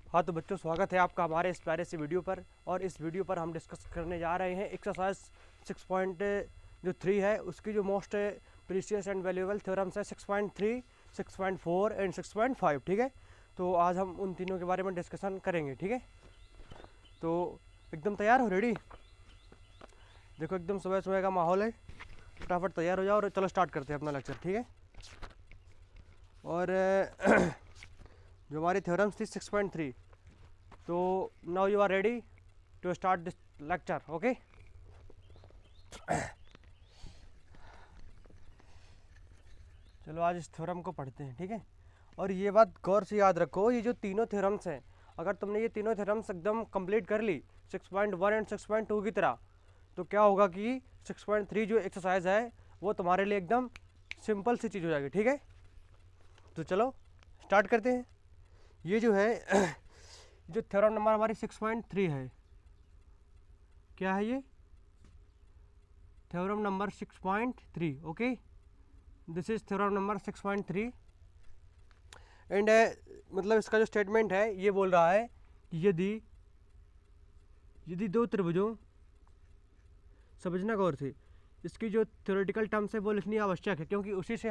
हाँ तो बच्चों, स्वागत है आपका हमारे इस प्यारे से वीडियो पर। और इस वीडियो पर हम डिस्कस करने जा रहे हैं एक्सरसाइज 6.3 है, उसकी जो most precious and valuable theorems है 6.3, 6.4 एंड 6.5। ठीक है, तो आज हम उन तीनों के बारे में डिस्कशन करेंगे। ठीक है, तो एकदम तैयार हो, रेडी? देखो एकदम सुबह सुबह का माहौल है, फटाफट तैयार हो जाओ और चलो स्टार्ट करते हैं अपना लेक्चर। ठीक है, और जो हमारी थ्योरम्स थी 6.3, तो now you are ready to start this lecture. Okay, चलो आज इस थ्योरम को पढ़ते हैं। ठीक है, और ये बात गौर से याद रखो, ये जो तीनों थ्योरम्स हैं, अगर तुमने ये तीनों थ्योरम्स एकदम कंप्लीट कर ली 6.1 एंड 6.2 की तरह, तो क्या होगा कि 6.3 जो एक्सरसाइज है वो तुम्हारे लिए एकदम सिंपल सी चीज़ हो जाएगी। ठीक है, तो चलो स्टार्ट करते हैं। ये जो है जो थ्योरम नंबर हमारी 6.3 है, क्या है ये? Theorem number 6.3। Okay, this is theorem number 6.3 and मतलब इसका जो स्टेटमेंट है ये बोल रहा है कि यदि दो त्रिभुजों, समझना गौर से, इसकी जो थ्योरेटिकल टर्म्स है वो लिखनी आवश्यक है, क्योंकि उसी से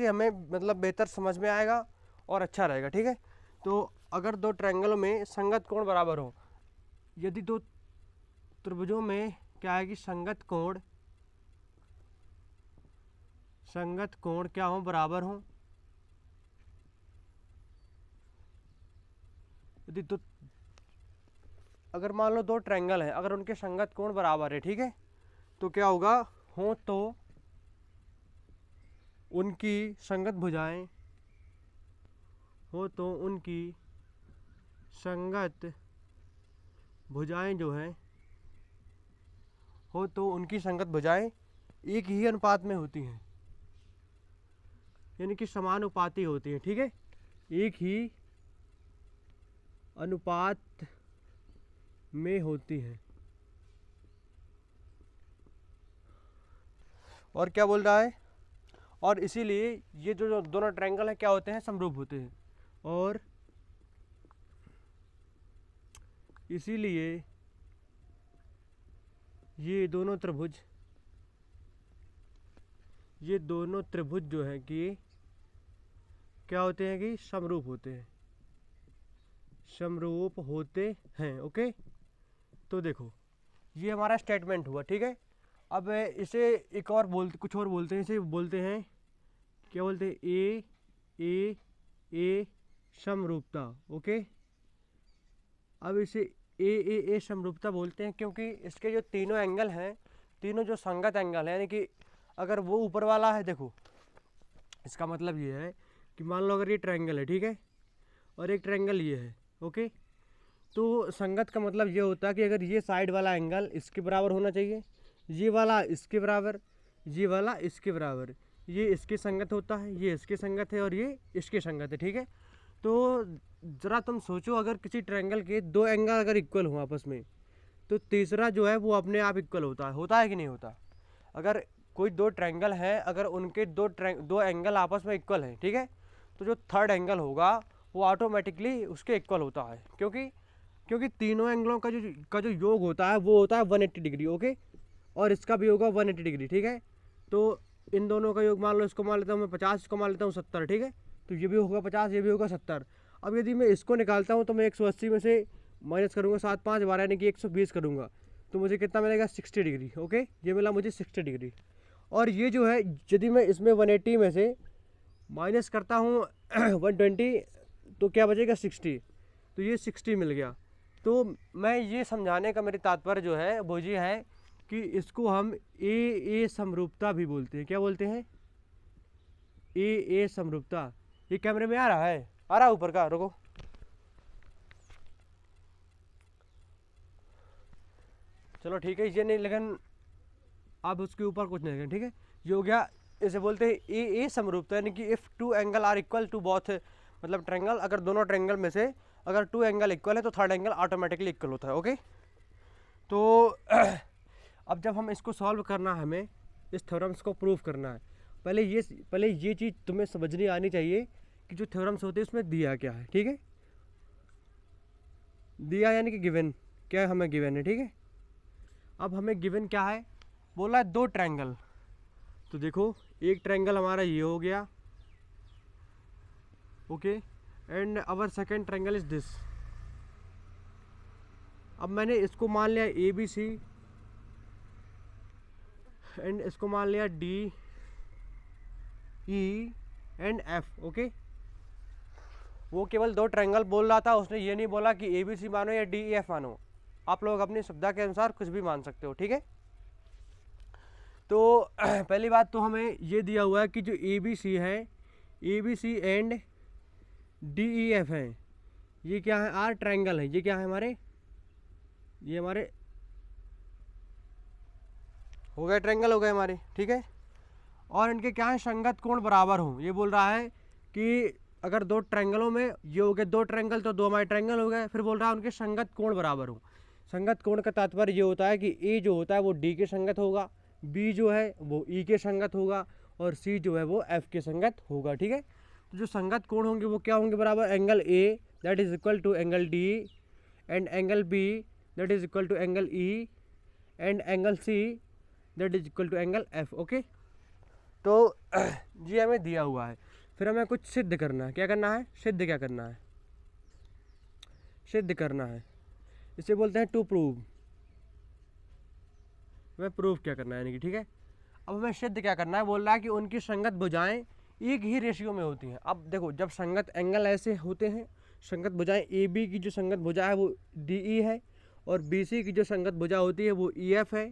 हमें मतलब बेहतर समझ में आएगा और अच्छा रहेगा। ठीक है, तो अगर दो ट्रायंगलों में संगत कोण बराबर हो, यदि दो त्रिभुजों में क्या है कि संगत कोण क्या हो, बराबर हो, यदि दो, अगर मान लो दो ट्रायंगल है, अगर उनके संगत कोण बराबर है, ठीक है, तो क्या होगा, हो तो उनकी संगत भुजाएं जो हैं, उनकी संगत भुजाएं एक ही अनुपात में होती हैं, यानी कि समानुपाती होती हैं। ठीक है, एक ही अनुपात में होती हैं। और क्या बोल रहा है, और इसीलिए ये जो दोनों ट्रायंगल हैं क्या होते हैं, समरूप होते हैं। और इसीलिए ये दोनों त्रिभुज जो है कि क्या होते हैं कि समरूप होते हैं। ओके, तो देखो ये हमारा स्टेटमेंट हुआ। ठीक है, अब इसे एक और कुछ और बोलते हैं, इसे बोलते हैं, क्या बोलते हैं, ए समरूपता। ओके, अब इसे ए समरूपता बोलते हैं क्योंकि इसके जो तीनों एंगल हैं, तीनों जो संगत एंगल हैं, यानी कि अगर वो ऊपर वाला है, देखो इसका मतलब ये है कि मान लो अगर ये ट्रायंगल है, ठीक है, और एक ट्रायंगल ये है, ओके, तो संगत का मतलब ये होता है कि अगर ये साइड वाला एंगल इसके बराबर होना चाहिए, ये वाला इसके बराबर, ये वाला इसके बराबर, ये इसके संगत होता है, ये इसके संगत है और ये इसके संगत है। ठीक है, तो ज़रा तुम सोचो, अगर किसी ट्रायंगल के दो एंगल अगर इक्वल हो आपस में, तो तीसरा जो है वो अपने आप इक्वल होता है कि नहीं होता? अगर कोई दो ट्रायंगल है, अगर उनके दो एंगल आपस में इक्वल हैं, ठीक है, तो जो थर्ड एंगल होगा वो ऑटोमेटिकली उसके इक्वल होता है, क्योंकि तीनों एंगलों का जो योग होता है वो होता है 180 डिग्री। ओके, और इसका भी होगा 180 डिग्री। ठीक है, तो इन दोनों का योग मान लो, इसको मान लेता हूँ मैं 50, इसको मान लेता हूँ 70। ठीक है, तो ये भी होगा 50, ये भी होगा 70। अब यदि मैं इसको निकालता हूँ तो मैं 180 में से माइनस करूँगा 7 5 12, यानी कि 120 करूँगा, तो मुझे कितना मिलेगा, 60 डिग्री। ओके, ये मिला मुझे 60 डिग्री। और ये जो है, यदि मैं इसमें 180 में से माइनस करता हूँ 120, तो क्या बचेगा, 60, तो ये 60 मिल गया। तो मैं ये समझाने का मेरी तात्पर्य जो है वो ये है कि इसको हम ए समरूपता भी बोलते हैं। क्या बोलते हैं? ए समरूपता। ये कैमरे में आ रहा है, ऊपर का, रुको, चलो ठीक है, ये नहीं, लेकिन अब उसके ऊपर कुछ नहीं है। ठीक है, ये हो गया, इसे बोलते हैं ए समरूपता, यानी कि if two angle are equal to both, मतलब ट्रायंगल, अगर दोनों ट्रायंगल में से अगर टू एंगल इक्वल है तो थर्ड एंगल ऑटोमेटिकली इक्वल होता है। ओके, तो अब जब हम इसको सॉल्व करना है, हमें इस थ्योरम्स को प्रूव करना है, पहले ये चीज़ तुम्हें समझनी आनी चाहिए की जो थ्योरम्स होते हैं उसमें दिया क्या है, ठीक है। दिया यानी कि गिवन, क्या हमें गिवन है, ठीक है। अब हमें गिवन क्या है, बोला है 2 ट्रायंगल। तो देखो एक ट्रायंगल हमारा ये हो गया, okay, and our second triangle is this. अब मैंने इसको मान लिया ABC एंड इसको मान लिया DE एंड F, ओके। वो केवल 2 ट्रायंगल बोल रहा था, उसने ये नहीं बोला कि ABC मानो या DEF मानो। आप लोग अपनी सुविधा के अनुसार कुछ भी मान सकते हो, ठीक है। तो पहली बात तो हमें ये दिया हुआ है कि जो ABC है, ABC एंड DEF है, ये क्या है, आर ट्रायंगल है। ये क्या है हमारे, ये हमारे हो गए ट्रायंगल, हो गए हमारे, ठीक है। और इनके क्या है, संगत कोण बराबर हो। ये बोल रहा है कि अगर 2 ट्रायंगलों में ये हो गए 2 ट्रायंगल, तो 2 हमारे ट्रायंगल हो गए। फिर बोल रहा है उनके संगत कोण बराबर हो। संगत कोण का तात्पर्य ये होता है कि ए जो होता है वो डी के संगत होगा, बी जो है वो ई के संगत होगा, और सी जो है वो एफ के संगत होगा, ठीक है। तो जो संगत कोण होंगे वो क्या होंगे, बराबर angle A that is equal to angle D and angle B that is equal to angle E and angle C that is equal to angle F, okay. तो ये हमें दिया हुआ है। फिर हमें कुछ सिद्ध करना है। क्या करना है, सिद्ध क्या करना है, सिद्ध करना है। इसे बोलते हैं टू प्रूव। हमें प्रूव क्या करना है, यानी कि ठीक है। अब हमें सिद्ध क्या करना है, बोल रहा है कि उनकी संगत भुजाएं एक ही रेशियो में होती हैं। अब देखो जब संगत एंगल ऐसे होते हैं, संगत भुजाएं AB की जो संगत भुजा है वो DE है, और BC की जो संगत भुजा होती है वो EF है,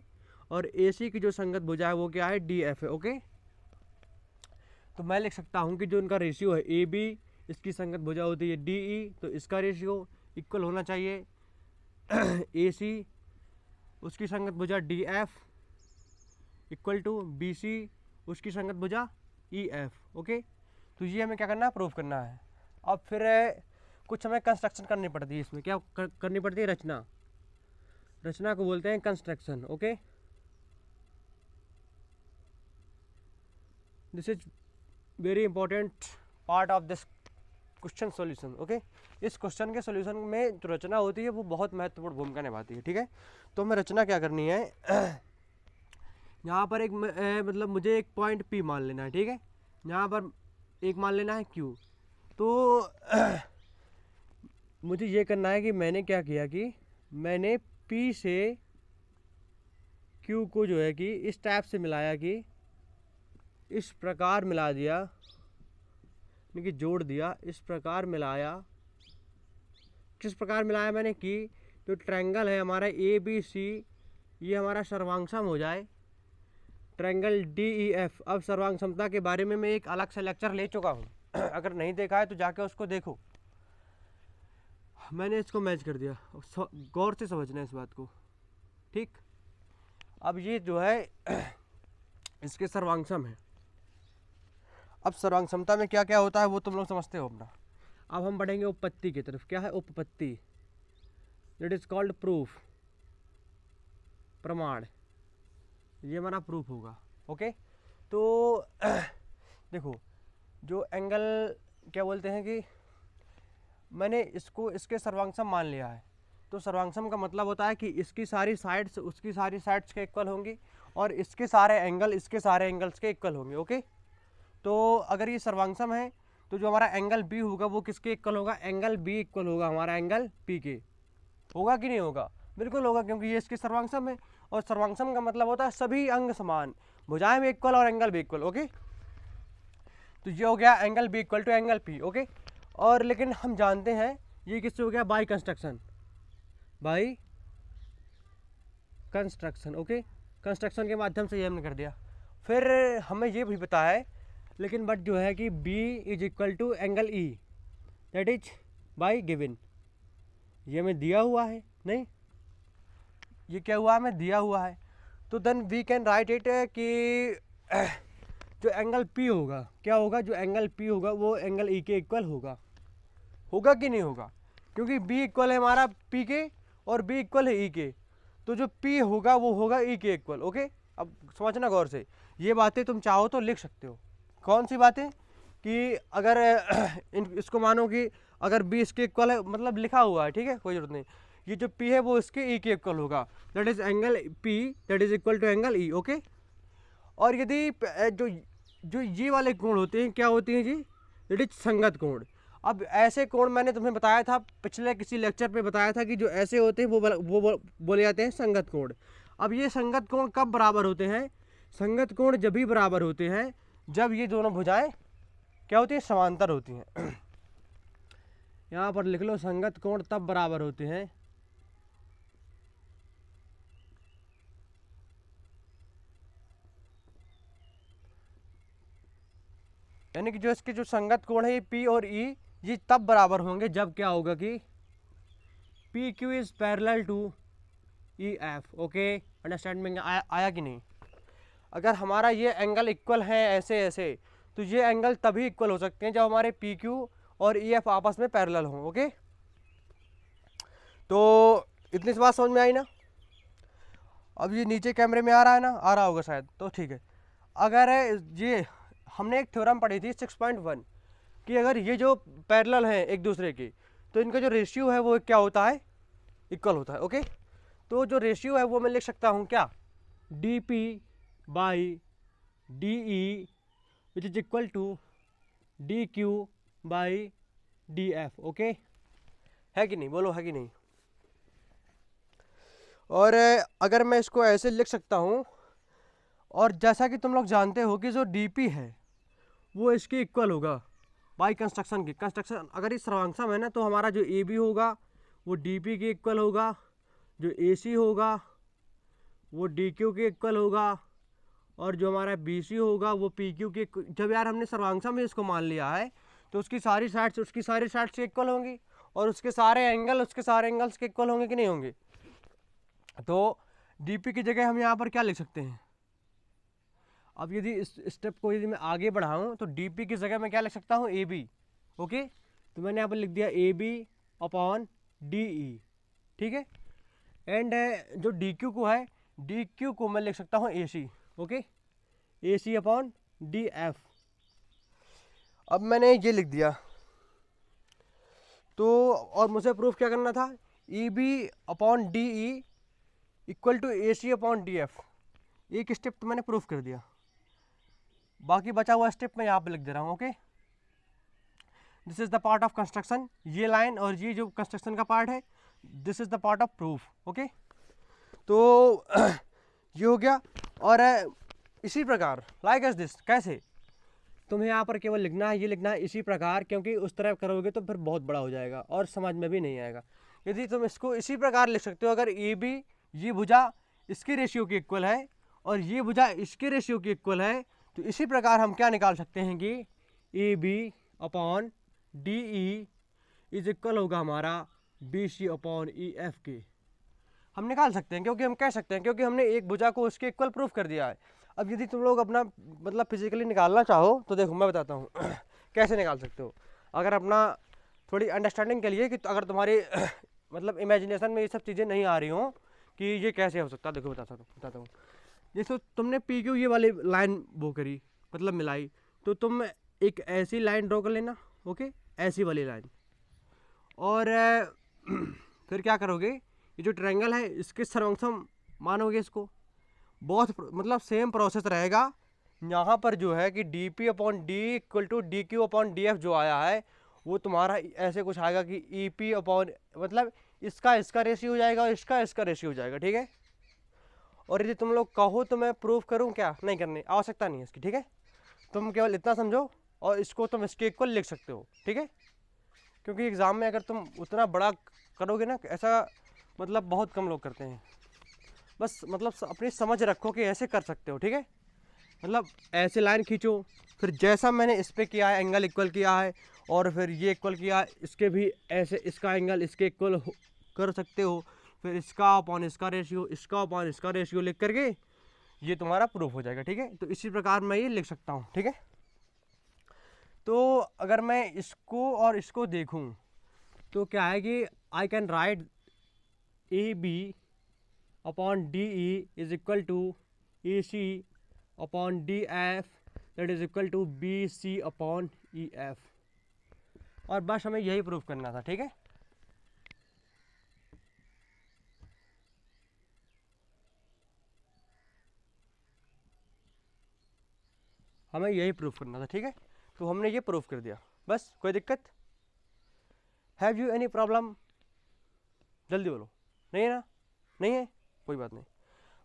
और AC की जो संगत भुजा है वो क्या है, DF है, ओके। तो मैं लिख सकता हूँ कि जो इनका रेशियो है AB, इसकी संगत भुजा होती है DE, तो इसका रेशियो इक्वल होना चाहिए AC, उसकी संगत भुजा DF इक्वल टू BC, उसकी संगत भुजा EF, ओके। तो ये हमें क्या करना है, प्रूव करना है। अब फिर कुछ हमें कंस्ट्रक्शन करनी पड़ती है। इसमें क्या करनी पड़ती है, रचना। रचना को बोलते हैं construction, okay. This is very important part of this question solution, okay. इस क्वेश्चन के सॉल्यूशन में जो रचना होती है वो बहुत महत्वपूर्ण भूमिका निभाती है, ठीक है। तो हमें रचना क्या करनी है, यहाँ पर एक मतलब मुझे एक पॉइंट P मान लेना है, ठीक है। यहाँ पर एक मान लेना है Q। तो मुझे ये करना है कि मैंने क्या किया कि मैंने P से Q को जो है कि इस टाइप से मिलाया कि इस प्रकार मिला दिया, यानी कि जोड़ दिया, इस प्रकार मिलाया। किस प्रकार मिलाया मैंने कि जो ट्रायंगल है हमारा ABC, ये हमारा सर्वांगसम हो जाए ट्रायंगल DEF। अब सर्वांग समता के बारे में मैं एक अलग से लेक्चर ले चुका हूँ, अगर नहीं देखा है तो जाके उसको देखो। मैंने इसको मैच कर दिया, गौर से समझना है इस बात को, ठीक। अब ये जो है इसके सर्वांगसम है। अब सर्वांग समता में क्या क्या होता है वो तुम लोग समझते हो अपना। अब हम बढ़ेंगे उपपत्ति की तरफ। क्या है उपपत्ति, दैट इज कॉल्ड प्रूफ, प्रमाण। ये हमारा प्रूफ होगा, ओके। तो देखो जो एंगल क्या बोलते हैं कि मैंने इसको इसके सर्वांगसम मान लिया है। तो सर्वांगसम का मतलब होता है कि इसकी सारी साइड्स उसकी सारी साइड्स के इक्वल होंगी, और इसके सारे एंगल इसके सारे एंगल्स के इक्वल होंगे, ओके। तो अगर ये सर्वांगसम है तो जो हमारा एंगल B होगा वो किसके इक्वल होगा, एंगल B इक्वल होगा हमारा एंगल P के। होगा कि नहीं होगा, बिल्कुल होगा, क्योंकि ये इसके सर्वांगसम है। और सर्वांगसम का मतलब होता है सभी अंग समान, भुजाएं भी इक्वल और एंगल भी इक्वल, ओके। तो ये हो गया angle B equal to angle P, okay. और लेकिन हम जानते हैं ये किससे हो गया, by construction, by construction, okay. Construction के माध्यम से ये हमने कर दिया। फिर हमें ये भी पता है लेकिन बट जो है कि B is equal to angle E, that is by given. ये हमें दिया हुआ है, नहीं ये क्या हुआ, हमें दिया हुआ है। तो then we can write it कि जो एंगल P होगा क्या होगा, जो एंगल P होगा वो एंगल E के इक्वल होगा। होगा कि नहीं होगा, क्योंकि B इक्वल है हमारा P के और B इक्वल है E के। तो जो P होगा वो होगा E के इक्वल, ओके। अब समझना गौर से, ये बातें तुम चाहो तो लिख सकते हो। कौन सी बातें, कि अगर इसको मानो कि अगर बी इसके इक्वल है, मतलब लिखा हुआ है, ठीक है, कोई जरूरत नहीं, ये जो पी है वो इसके ई के इक्वल होगा, that is angle P that is equal to angle E, okay. और यदि जो जो ये वाले कोण होते हैं क्या होते हैं जी, दैट इज संगत कोण। अब ऐसे कोण मैंने तुम्हें बताया था पिछले किसी लेक्चर पे बताया था कि जो ऐसे होते हैं वो बोले जाते हैं संगत कोण। अब ये संगत कोण कब बराबर होते हैं, संगत कोण जब भी बराबर होते हैं जब ये दोनों भुजाएं क्या होती है, समांतर होती हैं। यहाँ पर लिख लो, संगत कोण तब बराबर होते हैं यानी कि जो इसके जो संगत कोण है ये पी और ई, ये तब बराबर होंगे जब क्या होगा कि P Q is parallel to E F, okay. Understand में आया कि नहीं। अगर हमारा ये एंगल इक्वल है ऐसे ऐसे, तो ये एंगल तभी इक्वल हो सकते हैं जब हमारे पी क्यू और ई एफ आपस में पैरेलल हों, ओके। तो इतनी सी बात समझ में आई ना। अब ये नीचे कैमरे में आ रहा है ना, आ रहा होगा शायद, तो ठीक है। अगर ये हमने एक थ्योरम पढ़ी थी 6.1 कि अगर ये जो पैरेलल हैं एक दूसरे की, तो इनका जो रेशियो है वो क्या होता है, इक्वल होता है, ओके। तो जो रेशियो है वो मैं लिख सकता हूँ क्या, D P by D E which is equal to D Q by D F, okay. है कि नहीं, बोलो है कि नहीं। और अगर मैं इसको ऐसे लिख सकता हूँ, और जैसा कि तुम लोग जानते हो कि जो डी पी है वो इसके इक्वल होगा बाई कंस्ट्रक्शन की, कंस्ट्रक्शन अगर इस सर्वांशम है ना, तो हमारा जो ए बी होगा वो डी पी के इक्वल होगा, जो ए सी होगा वो डी क्यू के इक्वल होगा, और जो हमारा बी सी होगा वो पी क्यू के। जब यार हमने सर्वांशम में इसको मान लिया है तो उसकी सारी साइड्स इक्वल होंगी, और उसके सारे एंगल्स के इक्वल होंगे कि नहीं होंगे। तो डी पी की जगह हम यहाँ पर क्या लिख सकते हैं, अब यदि इस स्टेप को यदि मैं आगे बढ़ाऊँ तो डी पी की जगह मैं क्या लिख सकता हूँ, ए बी, ओके। तो मैंने यहाँ पर लिख दिया A B upon D E, ठीक है। एंड जो डी क्यू को है, डी क्यू को मैं लिख सकता हूँ ए सी, ओके, ए सी अपॉन डी एफ। अब मैंने ये लिख दिया, तो और मुझे प्रूफ क्या करना था, E B upon D E equal to A C upon D F. एक स्टेप तो मैंने प्रूफ कर दिया, बाकी बचा हुआ स्टेप मैं यहाँ पे लिख दे रहा हूँ, okay. This is the part of construction, ये लाइन और ये जो कंस्ट्रक्शन का पार्ट है, this is the part of proof, okay. तो ये हो गया। और इसी प्रकार लाइक एज दिस, कैसे तुम्हें यहाँ पर केवल लिखना है, ये लिखना है इसी प्रकार, क्योंकि उस तरह करोगे तो फिर बहुत बड़ा हो जाएगा और समझ में भी नहीं आएगा। यदि तुम इसको इसी प्रकार लिख सकते हो, अगर ए बी ये भुजा इसके रेशियो की इक्वल है और ये भुजा इसके रेशियो की इक्वल है, तो इसी प्रकार हम क्या निकाल सकते हैं कि A B upon D E is equal होगा हमारा B C upon E F के। हम निकाल सकते हैं, क्योंकि हम कह सकते हैं, क्योंकि हमने एक भुजा को उसके इक्वल प्रूफ कर दिया है। अब यदि तुम लोग अपना मतलब फिजिकली निकालना चाहो तो देखो मैं बताता हूँ कैसे निकाल सकते हो। अगर अपना थोड़ी अंडरस्टैंडिंग के लिए कि अगर तुम्हारी मतलब इमेजिनेशन में ये सब चीज़ें नहीं आ रही हों कि ये कैसे हो सकता है, देखो बताता हूँ। जैसे तुमने पी क्यू ये वाली लाइन वो करी, मतलब मिलाई, तो तुम एक ऐसी लाइन ड्रॉ कर लेना, ओके, ऐसी वाली लाइन। और फिर क्या करोगे, ये जो ट्रायंगल है इसके सर्वंशम मानोगे इसको, बहुत मतलब सेम प्रोसेस रहेगा। यहाँ पर जो है कि D P upon D equal to D Q upon D F जो आया है वो तुम्हारा ऐसे कुछ आएगा कि ई पी अपॉन, मतलब इसका रेशियो हो जाएगा और इसका रेशियो हो जाएगा, ठीक है। और यदि तुम लोग कहो तो मैं प्रूफ करूँ, क्या नहीं करने आवश्यकता नहीं है इसकी, ठीक है। तुम केवल इतना समझो और इसको तुम इसके इक्वल लिख सकते हो, ठीक है। क्योंकि एग्ज़ाम में अगर तुम उतना बड़ा करोगे ना, ऐसा मतलब बहुत कम लोग करते हैं। बस मतलब अपनी समझ रखो कि ऐसे कर सकते हो, ठीक है। मतलब ऐसे लाइन खींचो, फिर जैसा मैंने इस पर किया है एंगल इक्वल किया है, और फिर ये इक्वल किया है, इसके भी ऐसे इसका एंगल इसके इक्वल कर सकते हो। फिर इसका अपॉन इसका रेशियो, इसका अपॉन इसका रेशियो लिख करके ये तुम्हारा प्रूफ हो जाएगा, ठीक है। तो इसी प्रकार मैं ये लिख सकता हूँ, ठीक है। तो अगर मैं इसको और इसको देखूँ तो क्या है कि I can write A B upon D E is equal to A C upon D F that is equal to B C upon E F, और बस हमें यही प्रूव करना था, ठीक है। हमें यही प्रूफ करना था, ठीक है। तो हमने ये प्रूफ कर दिया, बस। कोई दिक्कत? Have you any problem? जल्दी बोलो। नहीं है ना? नहीं है, कोई बात नहीं।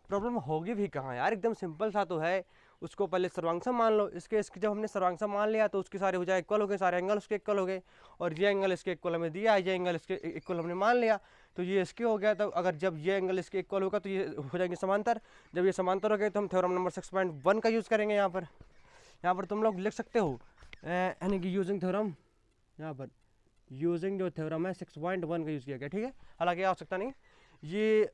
प्रॉब्लम होगी भी कहाँ यार, एकदम सिंपल सा तो है। उसको पहले सर्वांगसम मान लो। इसके जब हमने सर्वांगसम मान लिया तो उसके सारे भुजा इक्वल हो गए, सारे एंगल उसके इक्वल हो गए, और ये एंगल इसके इक्वल हमें दिया, ये एंगल इसके इक्वल हमने मान लिया, तो ये इसके हो गया। तो अगर जब ये एंगल इसके इक्वल होगा तो ये हो जाएंगे समांतर। जब ये समांतर हो गए तो हम थ्योरम नंबर 6.1 का यूज़ करेंगे। यहाँ पर तुम लोग लिख सकते हो यानी कि यूजिंग थ्योरम, यहाँ पर यूजिंग जो थ्योरम है 6.1 का यूज़ किया गया, ठीक है। हालांकि आवश्यकता नहीं, ये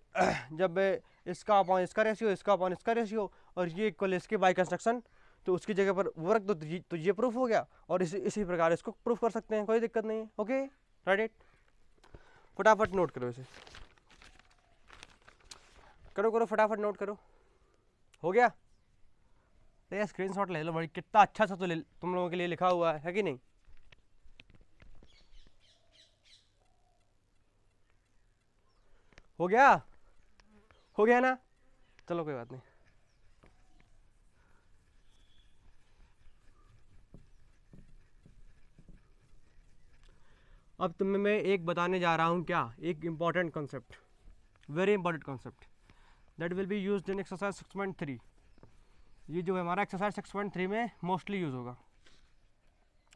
जब इसका अपॉन इसका रेशियो, इसका अपॉन इसका रेशियो, और ये इक्वल इसके बाय कंस्ट्रक्शन, तो उसकी जगह पर वो रख दो तो ये प्रूफ हो गया, और इसी प्रकार इसको प्रूफ कर सकते हैं, कोई दिक्कत नहीं है। Okay, right it. फटाफट नोट करो इसे, करो फटाफट नोट करो। हो गया? तो यार स्क्रीनशॉट ले लो भाई, कितना अच्छा सा तो तुम लोगों के लिए लिखा हुआ है कि नहीं? हो गया? हो गया ना? चलो कोई बात नहीं। अब तुम्हें मैं एक बताने जा रहा हूँ, क्या? एक important concept, very important concept, that will be used in exercise 6.3। ये जो है हमारा एक्सरसाइज 6.3 में मोस्टली यूज होगा।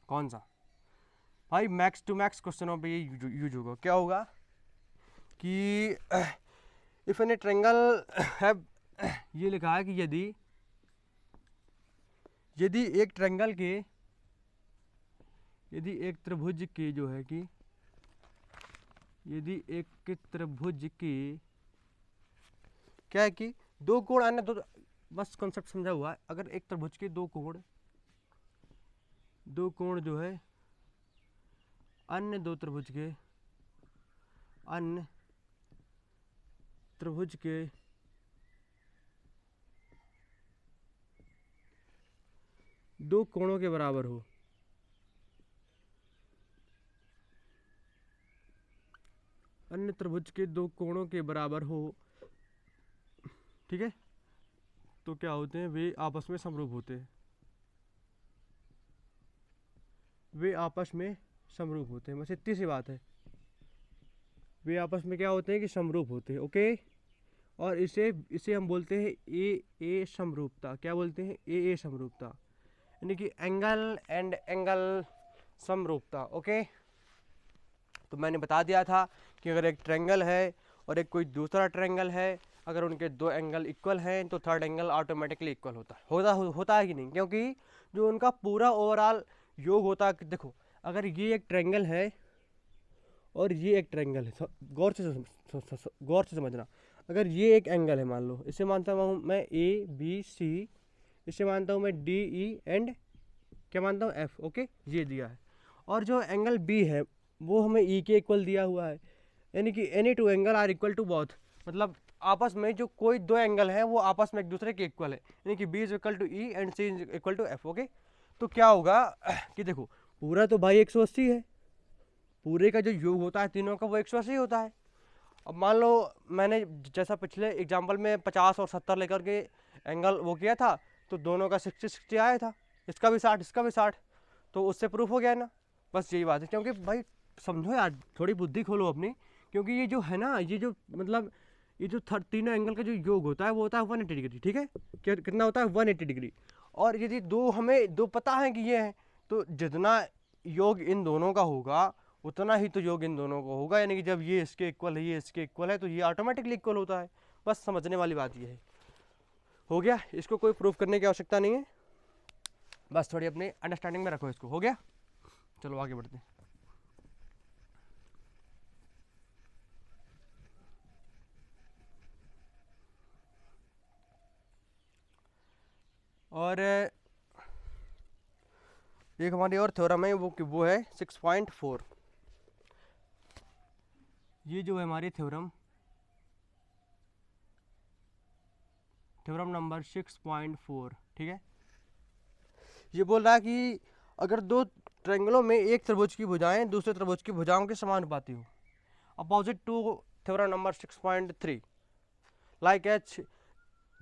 कौन सा? भाई मैक्स टू मैक्स क्वेश्चनों पे ये यूज होगा। क्या होगा कि इफ एन ए ट्रायंगल है, ये लिखा है कि यदि एक ट्रायंगल के, यदि एक त्रिभुज के जो है कि, यदि एक त्रिभुज के क्या है कि दो कोण अन्य दो, बस कॉन्सेप्ट समझा हुआ है। अगर एक त्रिभुज के दो कोण जो है अन्य दो त्रिभुज के, अन्य त्रिभुज के दो कोणों के बराबर हो, अन्य त्रिभुज के दो कोणों के बराबर हो, ठीक है, तो क्या होते हैं? वे आपस में समरूप होते हैं, वे आपस में समरूप होते हैं। बस इतनी सी बात है, वे आपस में क्या होते हैं कि समरूप होते हैं। ओके, और इसे हम बोलते हैं ए समरूपता। क्या बोलते हैं? ए समरूपता, यानी कि एंगल एंड एंगल समरूपता। ओके, तो मैंने बता दिया था कि अगर एक ट्रायंगल है और एक कोई दूसरा ट्रायंगल है, अगर उनके दो एंगल इक्वल हैं तो थर्ड एंगल ऑटोमेटिकली इक्वल होता है कि नहीं? क्योंकि जो उनका पूरा ओवरऑल योग होता है, देखो अगर ये एक ट्रायंगल है और ये एक ट्रायंगल है, गौर से समझना। अगर ये एक एंगल है, मान लो इसे मानता हूँ मैं ए बी सी, इसे मानता हूँ मैं डी ई एंड क्या मानता हूँ एफ। ओके, ये दिया है। और जो एंगल बी है वो हमें ई के इक्वल दिया हुआ है, यानी कि any two angle are equal to both, मतलब आपस में जो कोई दो एंगल हैं वो आपस में एक दूसरे के इक्वल है, यानी कि B is equal to E and C is equal to F. Okay, तो क्या होगा कि देखो पूरा तो भाई 180 है, पूरे का जो योग होता है तीनों का वो 180 होता है। अब मान लो मैंने जैसा पिछले एग्जाम्पल में 50 और 70 लेकर के एंगल वो किया था, तो दोनों का 60-60 आया था, इसका भी 60 इसका भी 60, तो उससे प्रूफ हो गया ना। बस यही बात है, क्योंकि भाई समझो यार, थोड़ी बुद्धि खोलो अपनी, क्योंकि ये जो है ना, ये जो मतलब ये जो तीनों एंगल का जो योग होता है वो होता है 180 डिग्री, ठीक है। कितना होता है? 180 डिग्री। और यदि हमें दो पता है कि ये है, तो जितना योग इन दोनों का होगा उतना ही तो योग इन दोनों को होगा, यानी कि जब ये इसके इक्वल है, ये इसके इक्वल है, तो ये ऑटोमेटिकली इक्वल होता है। बस समझने वाली बात ये है। हो गया, इसको कोई प्रूफ करने की आवश्यकता नहीं है, बस थोड़ी अपनी अंडरस्टैंडिंग में रखो इसको। हो गया, चलो आगे बढ़ते हैं। और एक हमारी और थ्योरम है, वो है 6.4। ये जो है हमारी थ्योरम नंबर 6.4, ठीक है। ये बोल रहा है कि अगर दो ट्रायंगलों में एक त्रिभुज की भुजाएं दूसरे त्रिभुज की भुजाओं के समानुपाती हो, opposite to theorem number 6.3, like H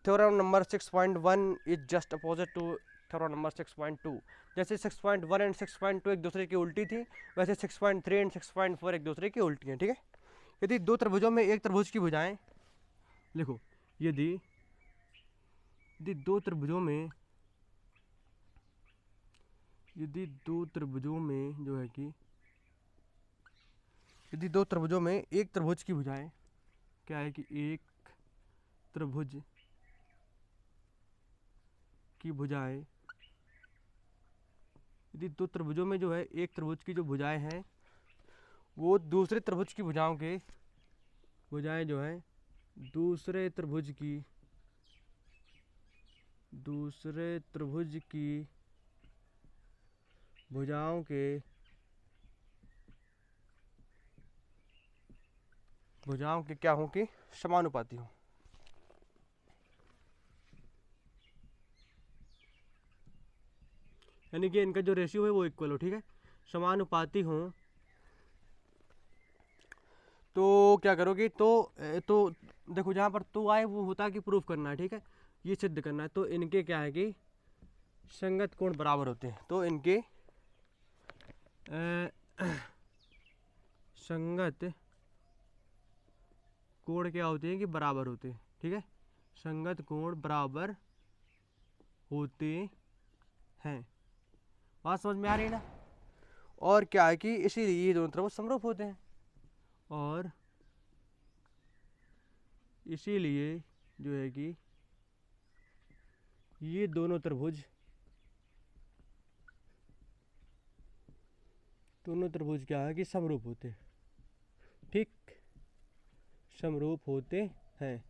theorem number 6.1 is just opposite to theorem number 6.2। जैसे 6.1 एंड 6.2 एक दूसरे की उल्टी थी, वैसे 6.3 एंड 6.4 एक दूसरे की उल्टी हैं, ठीक है। यदि दो त्रिभुजों में एक त्रिभुज की भुजाएं, लिखो, यदि दो त्रिभुजों में जो है कि यदि दो त्रिभुजों में एक त्रिभुज की भुजाएं, क्या है कि एक त्रिभुज की भुजाएं, यदि दो त्रिभुजों में जो है एक त्रिभुज की जो भुजाएं हैं वो दूसरे त्रिभुज की भुजाओं के भुजाएं जो है दूसरे त्रिभुज की भुजाओं के क्या हो कि समानुपाती हो। यानी कि इनका जो रेशियो है वो इक्वल हो, ठीक है, समानुपाती हो। तो क्या करोगे, तो देखो जहाँ पर तो आए वो होता है कि प्रूफ करना है, ठीक है, ये सिद्ध करना है। तो इनके क्या है कि संगत कोण बराबर होते हैं, तो इनके संगत कोण क्या होते हैं कि बराबर होते हैं, ठीक है, संगत कोण बराबर होते हैं। बात समझ में आ रही है ना। और क्या है कि इसीलिए ये दोनों त्रिभुज समरूप होते हैं, और इसीलिए जो है कि ये दोनों त्रिभुज क्या है कि समरूप होते हैं, ठीक, समरूप होते हैं।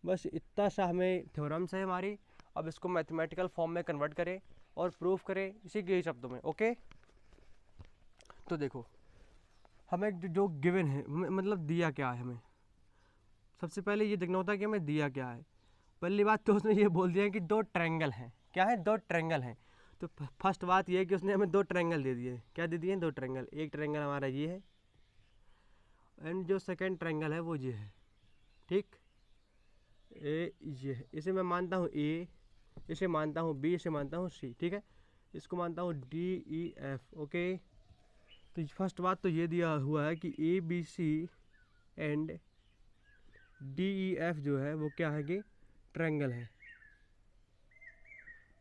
बस इतना सा हमें थ्योरम्स है हमारी। अब इसको मैथमेटिकल फॉर्म में कन्वर्ट करें और प्रूफ करें इसी के शब्दों में, ओके। तो देखो हमें जो गिवन है, मतलब दिया क्या है, हमें सबसे पहले ये देखना होता है कि हमें दिया क्या है। पहली बात तो उसने ये बोल दिया है कि दो ट्रायंगल हैं, क्या है, दो ट्रायंगल हैं। तो फर्स्ट बात ये है कि उसने हमें दो ट्रायंगल दे दिए। क्या दे दिए? दो ट्रायंगल। एक ट्रायंगल हमारा ये है एंड जो सेकंड ट्रायंगल है वो ये है, ठीक। ये है, इसे मैं मानता हूँ ए, इसे मानता हूँ बी, इसे मानता हूँ सी, ठीक है, इसको मानता हूँ डी ई एफ, ओके। तो फर्स्ट बात तो ये दिया हुआ है कि A B C and D E F जो है वो क्या है कि ट्रायंगल है,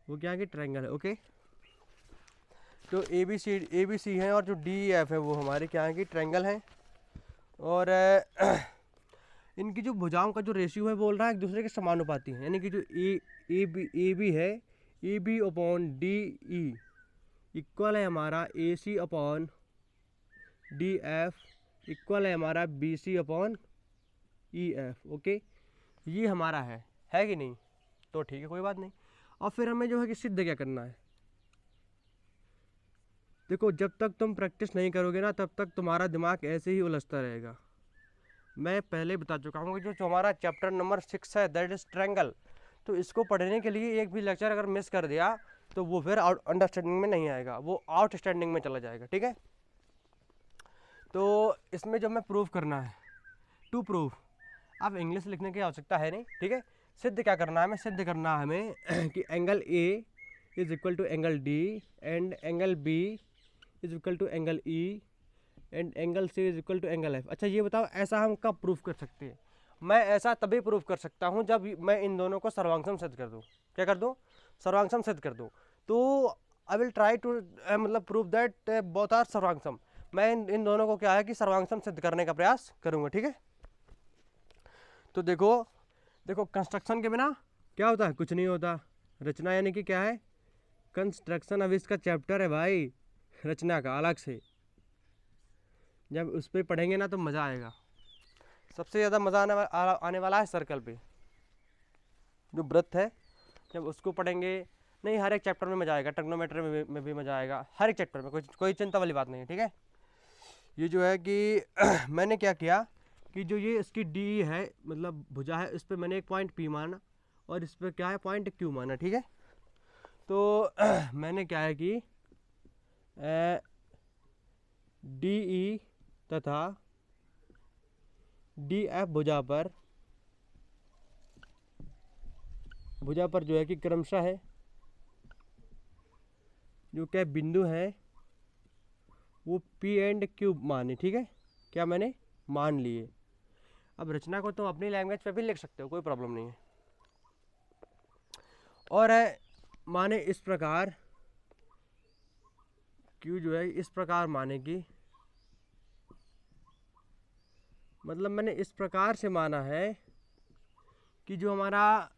वो क्या है कि ट्रायंगल है, ओके। तो ए बी सी है और जो डी ई एफ है वो हमारे क्या है कि ट्रायंगल हैं। और इनकी जो भुजाओं का जो रेशियो है बोल रहा है एक दूसरे के समानुपाती है। यानी कि जो ए बी है, A B upon D E equal है हमारा A C upon D F equal है हमारा B C upon E F, okay. ये हमारा है कि नहीं? तो ठीक है, कोई बात नहीं। और फिर हमें जो है कि सिद्ध क्या करना है। देखो जब तक तुम प्रैक्टिस नहीं करोगे ना तब तक तुम्हारा दिमाग ऐसे ही उलझता रहेगा। मैं पहले बता चुका हूँ कि जो हमारा चैप्टर नंबर 6 है दैट इज ट्रायंगल, तो इसको पढ़ने के लिए एक भी लेक्चर अगर मिस कर दिया तो वो फिर अंडरस्टैंडिंग में नहीं आएगा, वो आउटस्टैंडिंग में चला जाएगा, ठीक है। तो इसमें जो हमें प्रूव करना है, टू प्रूव, अब इंग्लिश लिखने की आवश्यकता है नहीं, ठीक है। सिद्ध क्या करना है हमें? सिद्ध करना है हमें कि angle A is equal to angle D and angle B is equal to angle E and angle C is equal to angle F. अच्छा ये बताओ ऐसा हम कब प्रूफ कर सकते हैं? मैं ऐसा तभी प्रूफ कर सकता हूँ जब मैं इन दोनों को सर्वांगसम सिद्ध कर दूँ। क्या कर दूँ? सर्वांगसम सिद्ध कर दूँ। तो आई विल ट्राई टू मतलब प्रूव दैट बोथ आर सर्वांगसम। मैं इन दोनों को क्या है कि सर्वांगसम सिद्ध करने का प्रयास करूँगा, ठीक है। तो देखो कंस्ट्रक्शन के बिना क्या होता है? कुछ नहीं होता। रचना यानी कि क्या है? कंस्ट्रक्शन। अब इसका चैप्टर है भाई रचना का अलग से, जब उस पर पढ़ेंगे ना तो मज़ा आएगा। सबसे ज़्यादा मज़ा आने वाला है सर्कल पे, जो वृत्त है जब उसको पढ़ेंगे। नहीं, हर एक चैप्टर में मज़ा आएगा, ट्रिग्नोमेट्री में भी मज़ा आएगा, हर एक चैप्टर में, कोई चिंता वाली बात नहीं है, ठीक है। ये जो है कि मैंने क्या किया कि जो ये इसकी डी है मतलब भुजा है, इस पर मैंने एक पॉइंट पी माना और इस पर क्या है पॉइंट क्यू माना, ठीक है। तो मैंने क्या है कि डी ई तथा डी एफ भुजा पर जो है कि क्रमशः है जो क्या बिंदु है वो पी एंड क्यू माने, ठीक है, क्या मैंने मान लिए। अब रचना को तुम अपनी लैंग्वेज पे भी लिख सकते हो, कोई प्रॉब्लम नहीं है। और है माने इस प्रकार क्यू जो है इस प्रकार माने कि मतलब मैंने इस प्रकार से माना है कि जो हमारा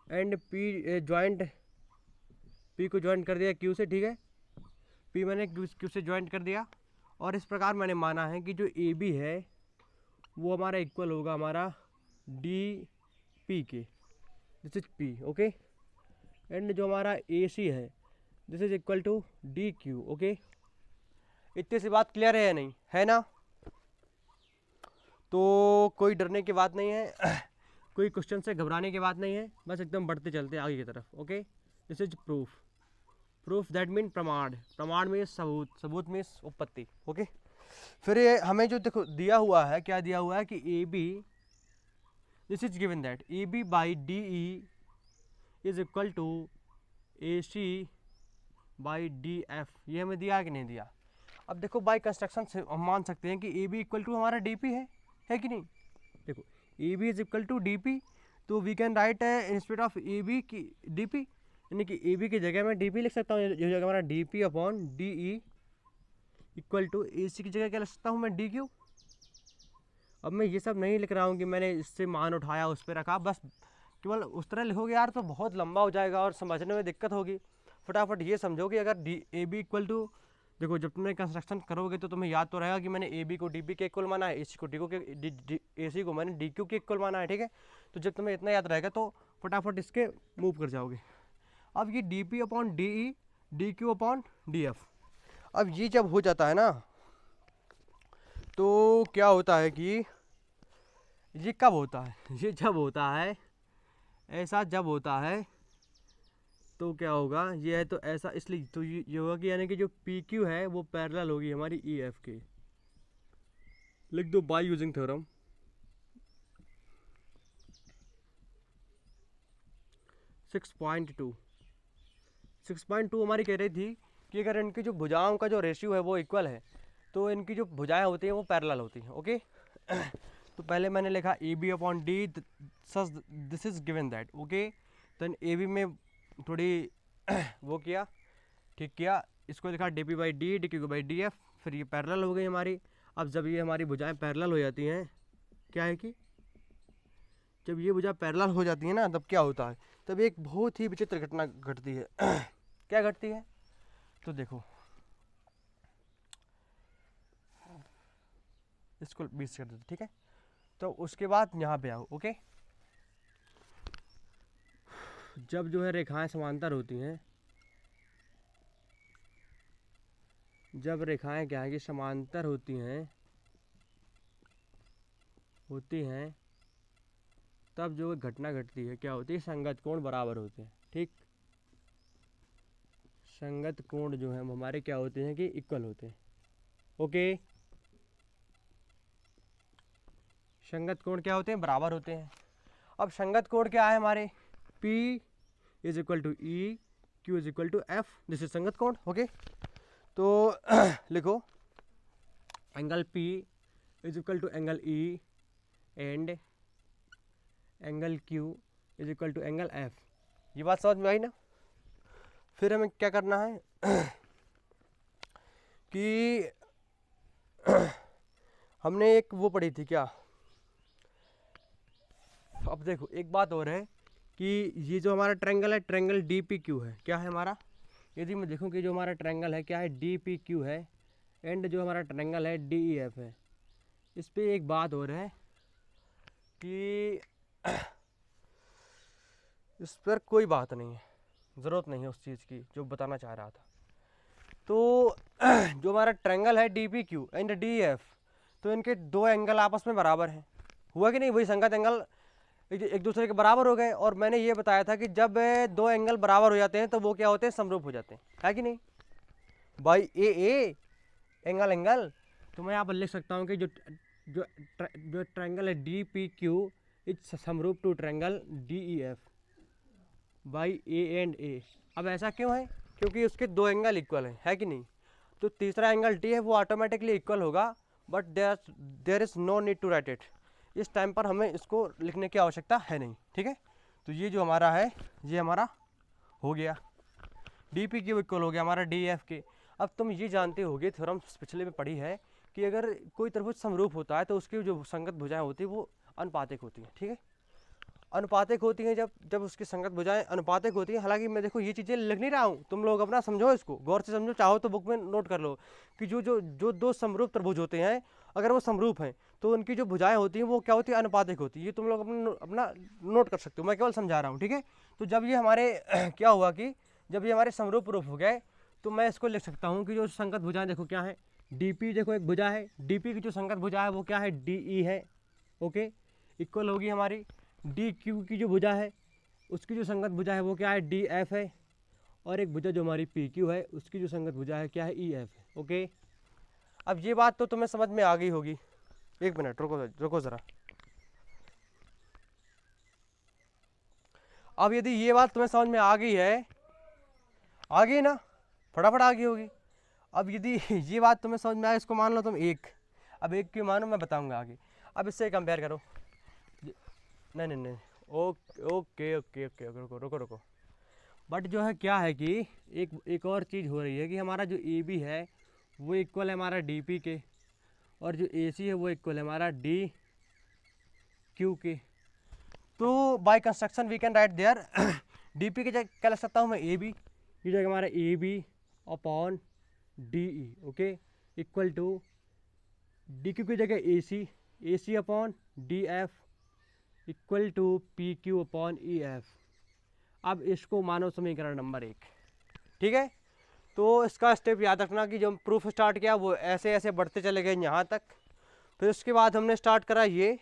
एंड पी जॉइंट पी को ज्वाइंट कर दिया क्यू से, ठीक है, पी मैंने क्यू से ज्वाइंट कर दिया। और इस प्रकार मैंने माना है कि जो ए बी है वो हमारा इक्वल होगा हमारा डी पी के, this is P, okay. And जो हमारा ए सी है this is equal to D Q, okay. इतनी सी बात क्लियर है या नहीं, है ना? तो कोई डरने की बात नहीं है कोई क्वेश्चन से घबराने की बात नहीं है, बस एकदम बढ़ते चलते आगे की तरफ, okay. This is proof, proof that mean प्रमाण, प्रमाण में सबूत, सबूत में उत्पत्ति, ओके। फिर ये हमें जो देखो दिया हुआ है, क्या दिया हुआ है कि A B, this is given that A B by D E is equal to A C by D F, ये हमें दिया है कि नहीं दिया? अब देखो बाई कंस्ट्रक्शन से हम मान सकते हैं कि ए बी इक्वल टू हमारा डी पी है कि नहीं? देखो A B is equal to D P, तो we can write instead of A B की डी पी, यानी कि ए बी की जगह मैं डी पी लिख सकता हूँ, ये जगह हमारा D P upon D E equal to A C की जगह क्या लिख सकता हूँ मैं, डी क्यू। अब मैं ये सब नहीं लिख रहा हूँ कि मैंने इससे मान उठाया उस पर रखा, बस केवल उस तरह लिखोगे यार तो बहुत लंबा हो जाएगा और समझने में दिक्कत होगी। फटाफट ये समझो कि अगर D A B equal to, देखो जब तुमने कंस्ट्रक्शन करोगे तो तुम्हें याद तो रहेगा कि मैंने ए बी को डी बी के इक्वल माना है, ए सी को डी को ए सी को मैंने डी क्यू के इक्वल माना है, ठीक है। तो जब तुम्हें इतना याद रहेगा तो फटाफट इसके मूव कर जाओगे। अब ये D P upon D E, D Q upon D F, अब ये जब हो जाता है ना तो क्या होता है कि ये कब होता है, ये जब होता है ऐसा, जब होता है तो क्या होगा, ये है तो ऐसा, इसलिए तो ये होगा कि यानी कि जो पी क्यू है वो पैरेलल होगी हमारी ई एफ के। लिख दो बाय यूजिंग थ्योरम। 6.2 हमारी कह रही थी कि अगर इनकी जो भुजाओं का जो रेशियो है वो इक्वल है तो इनकी जो भुजाएं होती हैं वो पैरेलल होती हैं, ओके। तो पहले मैंने लिखा A B upon D, this is given that, okay. Then A B में थोड़ी वो किया, ठीक किया, इसको लिखा D P by D, D Q by D F, फिर ये पैरेलल हो गई हमारी। अब जब ये हमारी भुजाएं पैरेलल हो जाती हैं, क्या है कि जब ये भुजा पैरेलल हो जाती है ना तब क्या होता है, तब एक बहुत ही विचित्र घटना घटती है क्या घटती है तो देखो, इसको 20 कर देते, ठीक है। तो उसके बाद यहाँ पे आओ, ओके। जब जो है रेखाएं समांतर होती हैं, जब रेखाएं क्या है कि समांतर होती हैं तब जो घटना घटती है क्या होती है, संगत कोण बराबर होते हैं, ठीक। संगत कोण जो है हमारे क्या होते हैं कि इक्वल होते हैं, ओके। संगत कोण क्या होते हैं, बराबर होते हैं। अब संगत कोण क्या है हमारे, P is equal to E, Q is equal to F, this is संगत कोण, ओके। तो लिखो angle P is equal to angle E and angle Q is equal to angle F। ये बात समझ में आई ना? फिर हमें क्या करना है कि हमने एक वो पढ़ी थी क्या, अब देखो एक बात और है कि ये जो हमारा ट्रायंगल है, ट्रायंगल डी पी क्यू है, क्या है हमारा, यदि मैं देखूं कि जो हमारा ट्रायंगल है क्या है, डी पी क्यू है, एंड जो हमारा ट्रायंगल है डी ई एफ है। इस पर एक बात और है कि इस पर कोई बात नहीं है, ज़रूरत नहीं है उस चीज़ की जो बताना चाह रहा था। तो जो हमारा ट्रायंगल है D P Q and D F, तो इनके दो एंगल आपस में बराबर हैं, हुआ कि नहीं, वही संगत एंगल एक दूसरे के बराबर हो गए। और मैंने ये बताया था कि जब दो एंगल बराबर हो जाते हैं तो वो क्या होते हैं, समरूप हो जाते हैं, है कि नहीं भाई। ए एंगल एंगल, तो मैं यहाँ पर लिख सकता हूँ कि जो जो ट्रायंगल है डी पी क्यू इज समरूप to triangle D E F by A and A. अब ऐसा क्यों है, क्योंकि उसके दो एंगल इक्वल हैं, है कि नहीं। तो तीसरा एंगल डी है वो ऑटोमेटिकली इक्वल होगा, but there is no need to write it. इस टाइम पर हमें इसको लिखने की आवश्यकता है नहीं, ठीक है। तो ये जो हमारा है ये हमारा हो गया, डी पी क्यू इक्वल हो गया हमारा डी एफ के। अब तुम ये जानते होगे, थ्योरम पिछले में पढ़ी है कि अगर कोई त्रिभुज समरूप होता है तो उसकी जो संगत भुजाएं होती है वो अनुपातिक होती हैं, ठीक है। अनुपातिक होती हैं, जब उसकी संगत भुजाएं अनुपातिक होती हैं। हालांकि मैं देखो ये चीज़ें लिख नहीं रहा हूँ, तुम लोग अपना समझो, इसको गौर से समझो, चाहो तो बुक में नोट कर लो कि जो दो समरूप त्रिभुज होते हैं, अगर वो समरूप हैं तो उनकी जो भुजाएं होती हैं वो क्या होती है, अनुपातिक होती है। ये तुम लोग अपना नोट कर सकते हो, मैं केवल समझा रहा हूँ, ठीक है। तो जब ये हमारे क्या हुआ कि जब ये हमारे समरूप रूप हो गए तो मैं इसको लिख सकता हूँ कि जो संगत भुजाएं देखो क्या है, डीपी देखो एक भुजा है, डीपी की जो संगत भुजा है वो क्या है, डीई है, ओके। इक्वल होगी हमारी डी क्यू की जो भुजा है उसकी जो संगत भुजा है वो क्या है, डी एफ है। और एक भुजा जो हमारी पी क्यू है उसकी जो संगत भुजा है क्या है, ई एफ है, ओके। अब ये बात तो तुम्हें समझ में आ गई होगी। एक मिनट रुको ज़रा। अब यदि ये बात तुम्हें समझ में आ गई है, आ गई ना, फटाफट आ गई होगी। अब यदि ये बात तुम्हें समझ में आए, इसको मान लो तुम एक, अब एक क्यों मानो मैं बताऊंगा आगे। अब इससे कंपेयर करो, नहीं, ओके, रुको। बट जो है क्या है कि एक और चीज़ हो रही है कि हमारा जो ए बी है वो इक्वल है हमारा डी पी के, और जो ए सी है वो इक्वल है हमारा डी क्यू के। तो by construction we can write there D P की जगह क्या लिख सकता हूँ मैं, ए बी, ये जगह हमारा A B upon D E, okay, equal to D Q की जगह A C upon D F equal to P Q upon E F. अब इसको मानो समीकरण नंबर 1, ठीक है। तो इसका स्टेप याद रखना कि जब प्रूफ स्टार्ट किया वो ऐसे ऐसे बढ़ते चले गए यहाँ तक, फिर उसके बाद हमने स्टार्ट करा ये,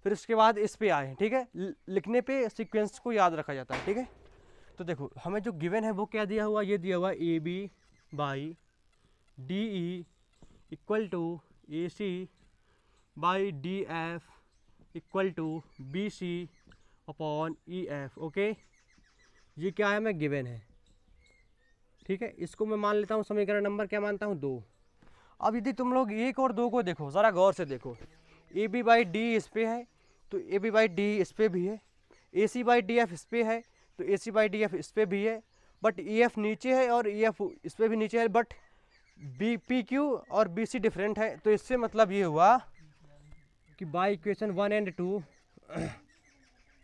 फिर उसके बाद इस पे आए, ठीक है। लिखने पे सीक्वेंस को याद रखा जाता है, ठीक है। तो देखो हमें जो गिवन है वो क्या दिया हुआ, ये दिया हुआ A B by D E equal to A C by D F equal to B C upon E F, okay. ये क्या है, मैं गिवन है, ठीक है। इसको मैं मान लेता हूँ समीकरण नंबर क्या मानता हूँ, 2। अब यदि तुम लोग 1 और 2 को देखो, ज़रा गौर से देखो, ए बी बाई डी इस पे है तो ए बी बाई डी इस पे भी है, ए सी बाई डी एफ इस पे है तो ए सी बाई डी एफ इस पे भी है, बट ई एफ नीचे है और ई एफ इस पे भी नीचे है, बट बी पी क्यू और बी सी डिफरेंट है। तो इससे मतलब ये हुआ कि बाई इक्वेशन 1 एंड 2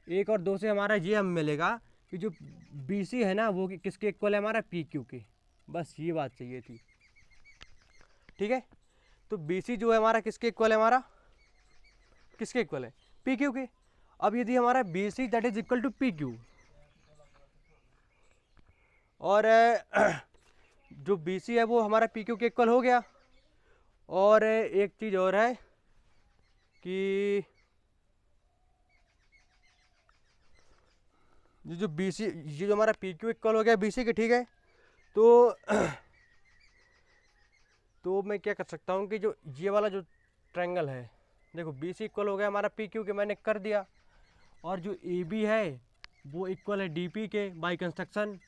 1 और 2 से हमारा ये हमें मिलेगा कि जो बी सी है ना वो किसके इक्वल है, हमारा पी क्यू के। बस ये बात चाहिए थी, ठीक है। तो बी सी जो है हमारा किसके इक्वल है, हमारा किसके इक्वल है, पी क्यू के। अब यदि हमारा B C that is equal to P Q, और जो बी सी है वो हमारा पी क्यू के इक्वल हो गया। और एक चीज़ और है कि ये जो बी सी, ये जो हमारा पी क्यू इक्वल हो गया बी सी के, ठीक है। तो मैं क्या कर सकता हूँ कि जो ये वाला जो ट्रायंगल है, देखो बी सी इक्वल हो गया हमारा पी क्यू के, मैंने कर दिया। और जो ए बी है वो इक्वल है डी पी के बाई कंस्ट्रक्शन,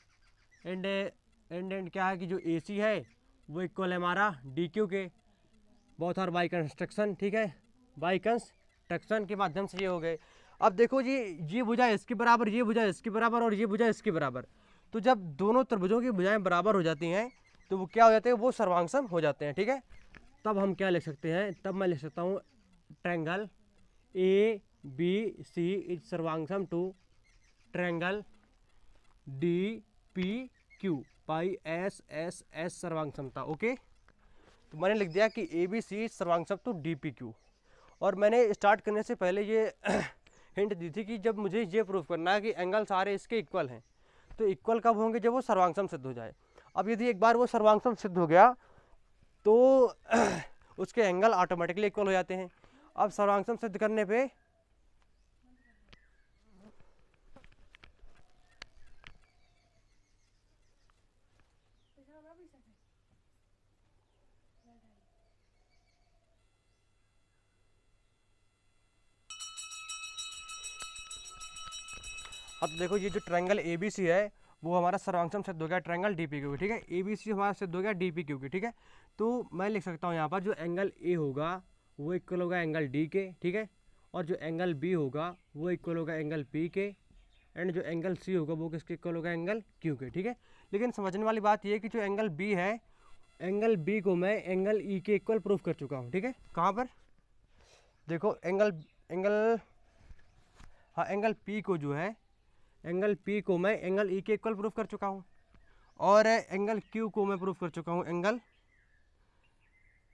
एंड क्या है कि जो ए सी है वो इक्वल है हमारा डी क्यू के, बोथ आर बाई कंस्ट्रक्शन, ठीक है। बाई कंस्ट्रक्शन के माध्यम से ये हो गए। अब देखो जी, ये भुजा इसके बराबर, ये भुजा इसके बराबर और ये भुजा इसके बराबर। तो जब दोनों त्रिभुजों की भुजाएं बराबर हो जाती हैं तो वो क्या हो जाते हैं, वो सर्वांगसम हो जाते हैं, ठीक है। तब हम क्या लिख सकते हैं, तब मैं लिख सकता हूँ triangle A B C is सर्वांगसम to triangle D P Q by S S S सर्वांगसमता, ओके। तो मैंने लिख दिया कि ए बी सी सर्वांगसम टू डी पी क्यू। और मैंने स्टार्ट करने से पहले ये हिंट दी थी कि जब मुझे ये प्रूफ करना है कि एंगल सारे इसके इक्वल हैं, तो इक्वल कब होंगे, जब वो सर्वांगसम सिद्ध हो जाए। अब यदि एक बार वो सर्वांगसम सिद्ध हो गया तो उसके एंगल ऑटोमेटिकली इक्वल हो जाते हैं। अब सर्वांगसम सिद्ध करने पे अब देखो ये जो ट्रायंगल ए बी सी है वो हमारा सर्वांगसम सिद्ध हो गया ट्रायंगल डी पी क्यू, ठीक है। ए बी सी हमारा सिद्ध हो गया डी पी क्यू के, ठीक है। तो मैं लिख सकता हूँ यहाँ पर जो एंगल ए होगा वो इक्वल होगा एंगल डी के, ठीक है। और जो एंगल बी होगा वो इक्वल होगा एंगल पी के, एंड जो एंगल सी होगा वो किसके इक्वल होगा एंगल क्यू के, ठीक है। लेकिन समझने वाली बात ये है कि जो एंगल बी है, एंगल बी को मैं एंगल ई के इक्वल प्रूफ कर चुका हूँ, ठीक है। कहाँ पर देखो एंगल पी को जो है, एंगल पी को मैं एंगल ई के इक्वल प्रूफ कर चुका हूँ, और एंगल क्यू को मैं प्रूफ कर चुका हूँ एंगल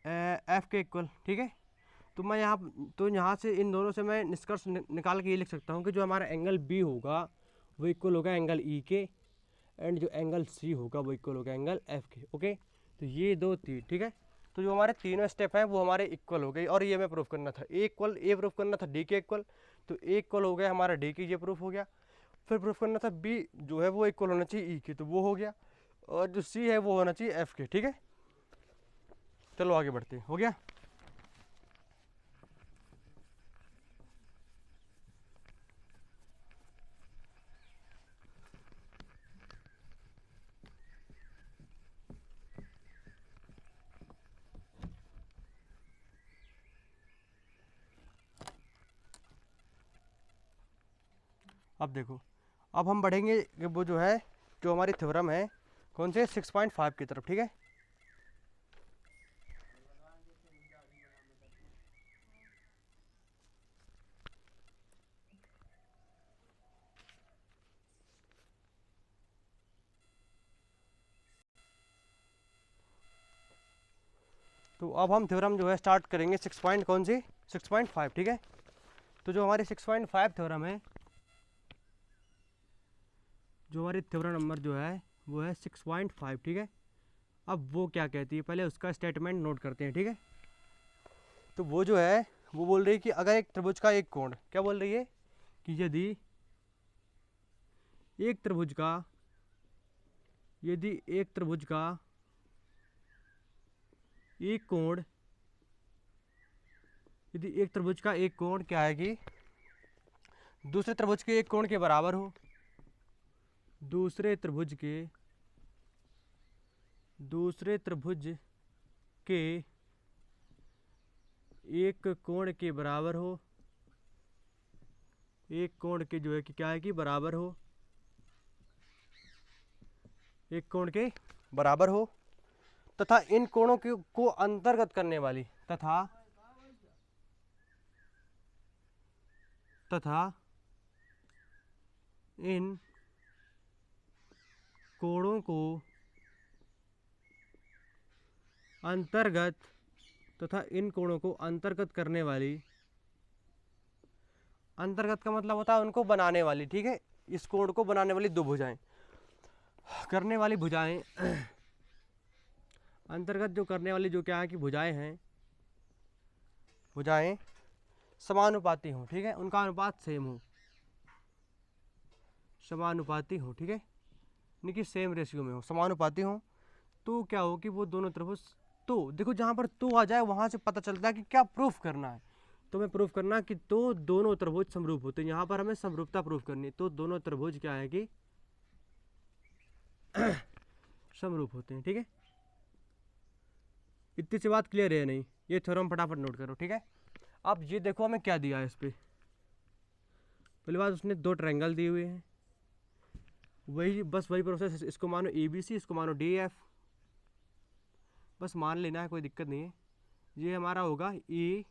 एफ के इक्वल, ठीक है। तो मैं यहाँ से इन दोनों से मैं निष्कर्ष निकाल के ये लिख सकता हूँ कि जो हमारा एंगल बी होगा वो इक्वल होगा एंगल ई के, एंड जो एंगल सी होगा वो इक्वल होगा एंगल एफ के, ओके। तो ये दो तीन, ठीक है। तो जो हमारे तीनों स्टेप हैं वो हमारे इक्वल हो गई, और ये मैं प्रूफ करना था ए प्रूफ करना था डी के इक्वल, तो ए इक्वल हो गया हमारा डी के, ये प्रूफ हो गया। फिर प्रूफ करना था बी जो है वो इक्वल होना चाहिए ई के, तो वो हो गया। और जो सी है वो होना चाहिए एफ के, ठीक है। चलो आगे बढ़ते हैं, हो गया। अब देखो, अब हम बढ़ेंगे वो जो है, जो हमारी थ्योरम है कौन से 6.5 की तरफ, ठीक है। तो अब हम थ्योरम जो है स्टार्ट करेंगे 6.5, ठीक है। तो जो हमारी 6.5 थ्योरम है, जो हमारी थ्योरम नंबर जो है वो है 6.5, ठीक है। अब वो क्या कहती है, पहले उसका स्टेटमेंट नोट करते हैं, ठीक है। तो वो जो है वो बोल रही है कि अगर एक त्रिभुज का एक कोण, क्या बोल रही है कि यदि एक त्रिभुज का एक कोण, यदि एक त्रिभुज का एक कोण क्या है कि दूसरे त्रिभुज के एक कोण के बराबर हो, दूसरे त्रिभुज के एक कोण के बराबर हो, एक कोण के जो है कि क्या है कि बराबर हो, एक कोण के बराबर हो, तथा इन कोणों को अंतर्गत करने वाली तथा इन कोणों को अंतर्गत करने वाली, अंतर्गत का मतलब होता है उनको बनाने वाली, ठीक है। इस कोण को बनाने वाली दो भुजाएं, करने वाली भुजाएं अंतर्गत जो करने वाली जो क्या है कि भुजाएं हैं, भुजाएं समानुपाती हो, ठीक है। उनका अनुपात सेम हो, समानुपाती हो, ठीक है, यानी कि सेम रेशियो में हो, समानुपाती हो। तो क्या हो कि वो दोनों त्रिभुज, तो देखो जहाँ पर तो आ जाए वहाँ से पता चलता है कि क्या प्रूफ करना है। तो मैं प्रूफ करना कि तो दोनों त्रिभुज समरूप होते हैं, यहाँ पर हमें समरूपता प्रूफ करनी है। तो दोनों त्रिभुज क्या है कि समरूप होते हैं, ठीक है। इतनी सी बात क्लियर है नहीं, ये थ्योरम फटाफट नोट करो, ठीक है। अब ये देखो हमें क्या दिया है इस पे, पहली बात उसने दो ट्रायंगल दिए हुए हैं, वही प्रोसेस, इसको मानो ए बी सी, इसको मानो डी एफ, बस मान लेना है, कोई दिक्कत नहीं है। ये हमारा होगा A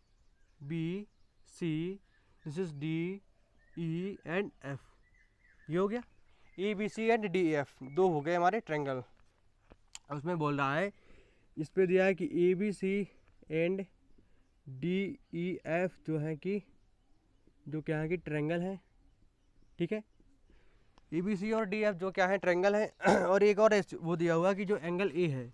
B C, this is D E and F, ये हो गया A B C and D F, दो हो गए हमारे ट्रायंगल। अब उसमें बोल रहा है, इस पे दिया है कि A B C and D E F जो है कि जो क्या है कि ट्रायंगल है, ठीक है। ए बी सी और डी एफ जो क्या है ट्रायंगल है। और एक और वो दिया हुआ कि जो एंगल ए है,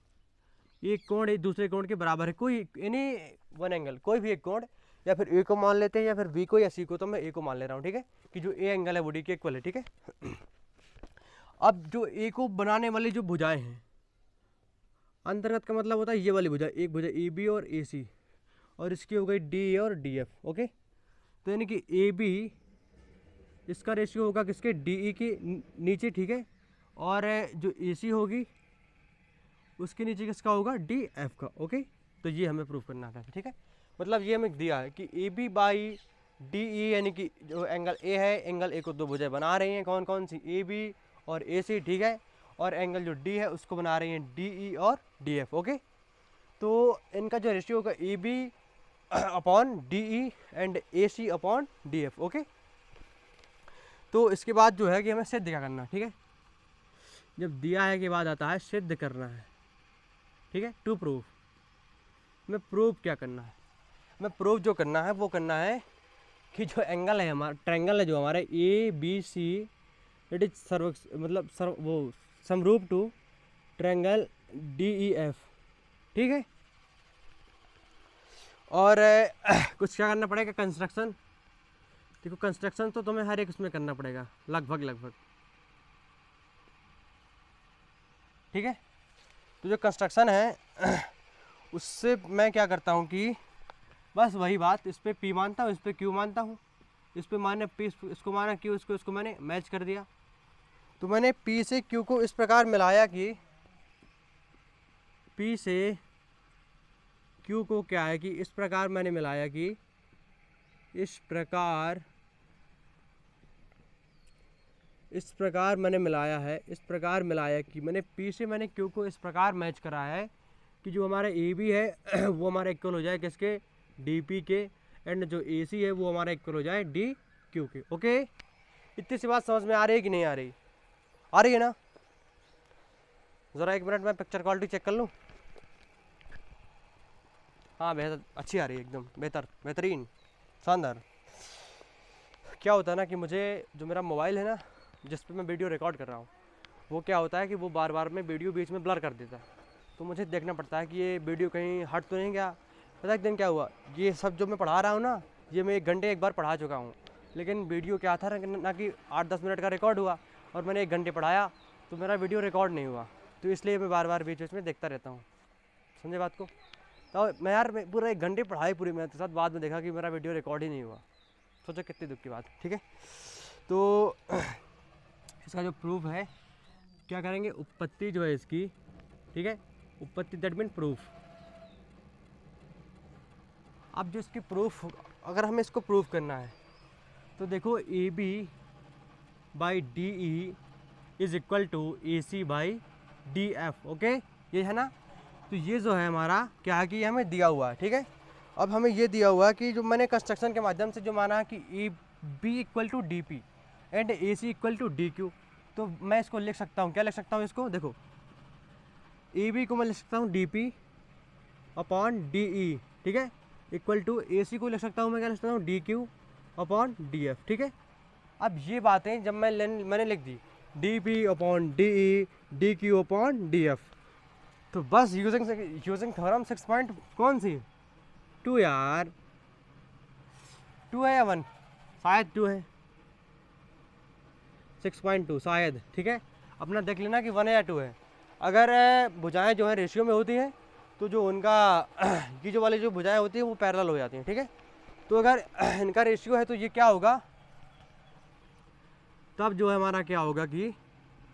एक कोण एक दूसरे कोण के बराबर है, कोई एनी वन एंगल, कोई भी एक कोण, या फिर ए को मान लेते हैं या फिर बी को या सी को, तो मैं ए को मान ले रहा हूँ, ठीक है, कि जो ए एंगल है वो डी के इक्वल है, ठीक है। अब जो ए को बनाने वाली जो भुजाएं हैं, अंतर्गत का मतलब होता है ये वाली भुजा, एक भुजा ए बी और ए सी, और इसकी हो गई डी ए और डी एफ। ओके, तो यानी कि ए बी इसका रेशियो होगा किसके, डी ई के नीचे, ठीक है, और जो ए सी होगी उसके नीचे किसका होगा, डी एफ का। ओके, तो ये हमें प्रूफ करना था, ठीक है। मतलब ये हमें दिया है कि A B by D E, यानी कि जो एंगल ए है, एंगल ए को दो भुजाएं बना रही हैं, कौन कौन सी, ए बी और ए सी, ठीक है, और एंगल जो डी है उसको बना रही हैं डी ई और डी एफ। ओके, तो इनका जो रेशियो होगा A B upon D E and A C upon D F. Okay, तो इसके बाद जो है कि हमें सिद्ध क्या करना है, ठीक है। जब दिया है के बाद आता है सिद्ध करना है, ठीक है, टू प्रूफ। में प्रूफ क्या करना है, में प्रूफ जो करना है वो करना है कि जो एंगल है हमारा, ट्रायंगल है जो हमारे A B C, it is सर्व मतलब वो समरूप to triangle D E F, ठीक है। और कुछ क्या करना पड़ेगा, कंस्ट्रक्शन। देखो कंस्ट्रक्शन तो तुम्हें हर एक उसमें करना पड़ेगा, लगभग, ठीक है। तो जो कंस्ट्रक्शन है उससे मैं क्या करता हूँ कि बस वही बात, इस पर पी मानता हूँ, इस पर क्यू मानता हूँ, इस पर माने पी, इसको माना क्यू, इसको मैंने मैच कर दिया। तो मैंने पी से क्यू को इस प्रकार मिलाया कि पी से क्यू को क्या है कि इस प्रकार मैंने मिलाया कि इस प्रकार मैंने मिलाया है, इस प्रकार मिलाया कि मैंने पी से मैंने क्यू को इस प्रकार मैच कराया है कि जो हमारा ए बी है वो हमारा इक्वल हो जाए किसके, डी पी के, एंड जो ए सी है वो हमारा इक्वल हो जाए डी क्यू के। ओके, इतनी सी बात समझ में आ रही है कि नहीं आ रही, आ रही है ना। ज़रा एक मिनट में पिक्चर क्वालिटी चेक कर लूँ। हाँ बेहतर, अच्छी आ रही है, एकदम बेहतरीन, शानदार। क्या होता है ना कि मुझे जो मेरा मोबाइल है ना जिस पे मैं वीडियो रिकॉर्ड कर रहा हूँ, वो क्या होता है कि वो बार बार में वीडियो बीच में ब्लर कर देता है, तो मुझे देखना पड़ता है कि ये वीडियो कहीं हट तो नहीं गया। पता है एक दिन क्या हुआ, ये सब जो मैं पढ़ा रहा हूँ ना, ये मैं 1 घंटे एक बार पढ़ा चुका हूँ, लेकिन वीडियो क्या था ना कि 8-10 मिनट का रिकॉर्ड हुआ और मैंने 1 घंटे पढ़ाया तो मेरा वीडियो रिकॉर्ड नहीं हुआ, तो इसलिए मैं बार बार बीच में देखता रहता हूँ। समझे बात को। तो मैं यार पूरा 1 घंटे पढ़ाई पूरी मेहनत के साथ, बाद में देखा कि मेरा वीडियो रिकॉर्ड ही नहीं हुआ। सोचो कितनी दुख की बात, ठीक है। तो इसका जो प्रूफ है क्या करेंगे, उत्पत्ति जो है इसकी, ठीक है, उत्पत्ति दैट मीन प्रूफ। अब जो इसकी प्रूफ, अगर हमें इसको प्रूफ करना है तो देखो A B by D E is equal to A C by D F. Okay, ये है ना। तो ये जो है हमारा क्या है कि ये हमें दिया हुआ है, ठीक है। अब हमें ये दिया हुआ है कि जो मैंने कंस्ट्रक्शन के माध्यम से जो माना है कि A B equal to D P and A C equal to D Q, तो मैं इसको लिख सकता हूँ, क्या लिख सकता हूँ इसको, देखो ए बी को मैं लिख सकता हूँ D P upon D E, ठीक है, इक्वल टू ए सी को लिख सकता हूँ मैं, क्या लिख सकता हूँ, D Q upon D F, ठीक है। अब ये बातें जब मैंने लिख दी D P upon D E D Q upon D F, तो बस यूजिंग थ्योरम 6 पॉइंट कौन सी 2 यार, 2 है या 1, शायद 2 है, 6.2 शायद, ठीक है। अपना देख लेना कि 1 है या 2 है। अगर भुजाएं जो है रेशियो में होती हैं तो जो उनका ये जो वाली जो भुजाएं होती हैं वो पैरेलल हो जाती हैं, ठीक है। तो अगर इनका रेशियो है तो ये क्या होगा, तब जो है हमारा क्या होगा कि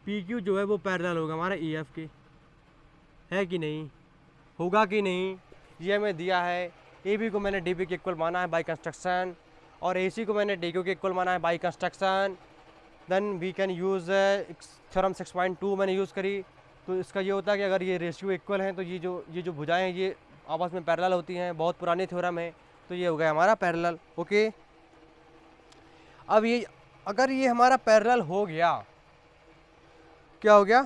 पी क्यू जो है वो पैरेलल होगा हमारा ई एफ के, है कि नहीं, होगा कि नहीं। ये हमें दिया है, ए बी को मैंने डी बी के इक्वल माना है बाई कंस्ट्रक्शन, और ए सी को मैंने डी क्यू के इक्वल माना है by construction. Then we can use theorem 6.2 मैंने यूज़ करी। तो इसका ये होता है कि अगर ये रेशियो इक्वल हैं तो ये जो भुजाएं हैं ये आपस में पैरेलल होती हैं, बहुत पुरानी थ्योरम है, तो ये हो गया हमारा पैरेलल। ओके, अब ये अगर ये हमारा पैरेलल हो गया, क्या हो गया,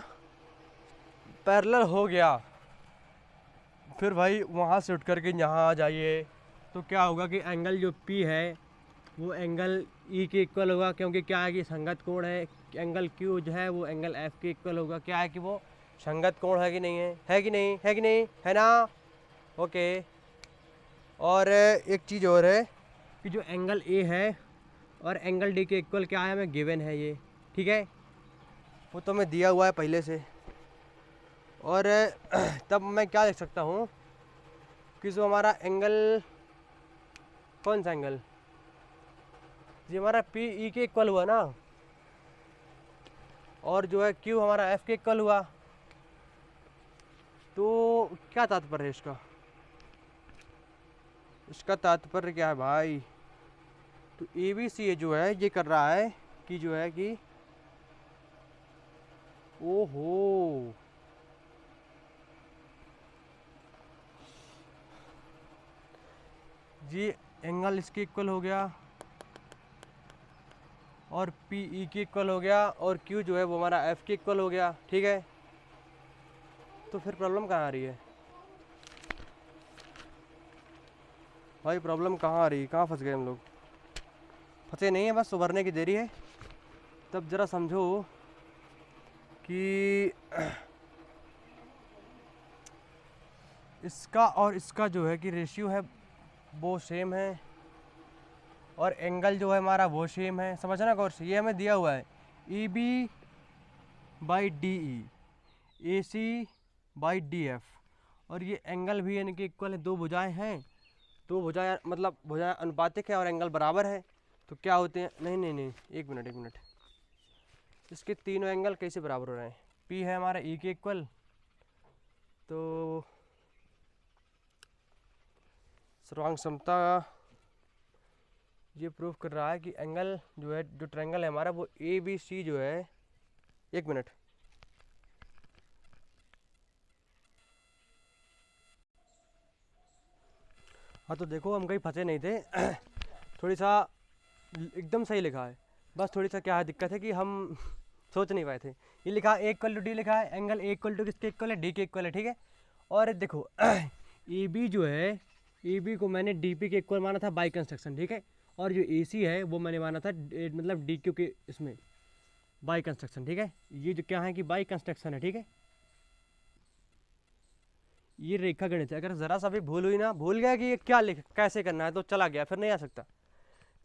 पैरेलल हो गया, फिर भाई वहाँ से उठ करके यहाँ आ जाइए तो क्या होगा कि एंगल जो P है वो एंगल E के इक्वल होगा, क्योंकि क्या है कि संगत कोण है। एंगल Q जो है वो एंगल F के इक्वल होगा, क्या है कि वो संगत कोण है कि नहीं है, है कि नहीं, है कि नहीं, है ना। ओके, और एक चीज़ और है कि जो एंगल A है और एंगल D के इक्वल क्या है, हमें गिवन है ये, ठीक है, वो तो हमें दिया हुआ है पहले से। और तब मैं क्या लिख सकता हूँ कि जो हमारा एंगल, कौन सा एंगल, ये हमारा पी ई के इक्वल हुआ ना, और जो है क्यू हमारा एफ के इक्वल हुआ, तो क्या तात्पर्य है इसका? इसका तात्पर्य क्या है भाई? तो ए बी सी जो है ये कर रहा है कि जो है कि ओहो, ये एंगल इसके इक्वल हो गया और पी ई के इक्वल हो गया और क्यू जो है वो हमारा एफ के इक्वल हो गया, ठीक है। तो फिर प्रॉब्लम कहाँ आ रही है भाई? प्रॉब्लम कहाँ आ रही है? कहाँ फंस गए हम लोग? फंसे नहीं है, बस उभरने की देरी है। तब ज़रा समझो कि इसका और इसका जो है कि रेशियो है वो सेम है, और एंगल जो है हमारा वो सेम है। समझना गौर से, ये हमें दिया हुआ है E B by D E, A C by D F, और ये एंगल भी यानी कि इक्वल है। दो भुजाएं हैं, दो भुजाएं मतलब भुजाएं अनुपातिक है और एंगल बराबर है, तो क्या होते हैं? नहीं नहीं नहीं, एक मिनट, इसके तीनों एंगल कैसे बराबर हो रहे हैं? पी है हमारा ई के इक्वल, तो सर्वांग समता ये प्रूव कर रहा है कि एंगल जो है, जो ट्रायंगल है हमारा, वो ए बी सी जो है, एक मिनट, हाँ तो देखो हम कहीं फंसे नहीं थे थोड़ी सा एकदम सही लिखा है, बस थोड़ी सा क्या है दिक्कत है कि हम सोच नहीं पाए थे। ये लिखा है ए इक्वल टू डी लिखा है, एंगल ए इक्वल टू किसके इक्वल है? डी के इक्वल है, ठीक है। और देखो ए बी जो है, ए बी को मैंने डी पी के इक्वल माना था बाई कंस्ट्रक्शन, ठीक है। और जो ए सी है वो मैंने माना था मतलब डी क्यू के इसमें बाई कंस्ट्रक्शन, ठीक है। ये जो क्या है कि बाई कंस्ट्रक्शन है, ठीक है। ये रेखा गणित है, अगर ज़रा सा भी भूल हुई ना, भूल गया कि ये क्या लिख कैसे करना है, तो चला गया, फिर नहीं आ सकता।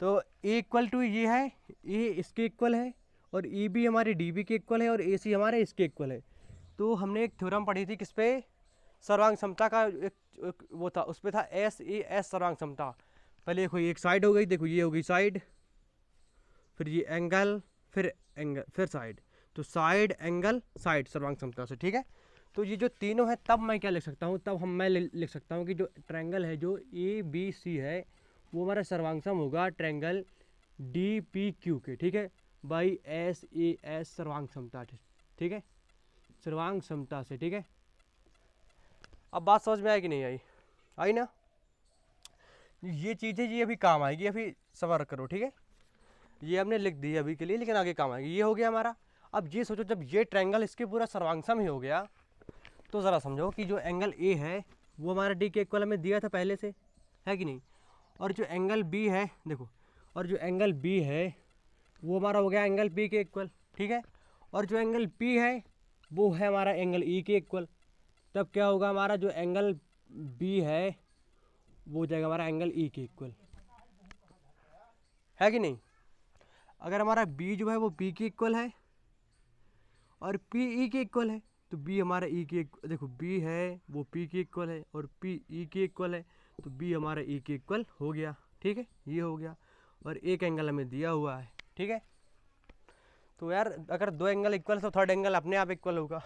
तो ए इक्वल टू ये है, ए इसके इक्वल है, और ई बी हमारे डी बी के इक्वल है, और ए सी हमारे इसके इक्वल है। तो हमने एक थ्योरम पढ़ी थी किस पे? सर्वांग समता का एक वो था, उस पर था एस ए एस सर्वांग समता। पहले देखो ये एक साइड हो गई, देखो ये हो गई साइड, फिर ये एंगल, फिर एंगल, फिर साइड, तो साइड एंगल साइड सर्वांग समता से, ठीक है। तो ये जो तीनों है, तब मैं क्या लिख सकता हूँ? तब मैं लिख सकता हूँ कि जो ट्रायंगल है जो ए बी सी है, वो हमारा सर्वांगसम होगा ट्रायंगल डी पी क्यू के, ठीक है, बाई एस ए एस सर्वांग समता, ठीक है, सर्वांग समता से, ठीक है। अब बात समझ में आई कि नहीं आई? आई ना? ये चीज़ें ये अभी काम आएगी, अभी सबर करो, ठीक है। ये हमने लिख दी अभी के लिए, लेकिन आगे काम आएगी। ये हो गया हमारा। अब ये सोचो, जब ये ट्रायंगल इसके पूरा सर्वांगसम ही हो गया, तो ज़रा समझो कि जो एंगल ए है वो हमारा डी के इक्वल हमें दिया था पहले से, है कि नहीं। और जो एंगल बी है, देखो, और जो एंगल बी है वो हमारा हो गया एंगल पी के इक्वल, ठीक है। और जो एंगल पी है वो है हमारा एंगल ई के इक्वल। तब क्या होगा? हमारा जो एंगल बी है वो हो जाएगा हमारा एंगल ई के इक्वल, है कि नहीं। अगर हमारा बी जो है वो पी के इक्वल है और पी ई के इक्वल है, तो बी हमारा ई के, देखो बी है वो पी के इक्वल है और पी ई के इक्वल है, तो बी हमारा ई के इक्वल हो गया, ठीक है। ये हो गया, और एक एंगल हमें दिया हुआ है, ठीक है। तो यार अगर दो एंगल इक्वल है तो थर्ड एंगल अपने आप इक्वल होगा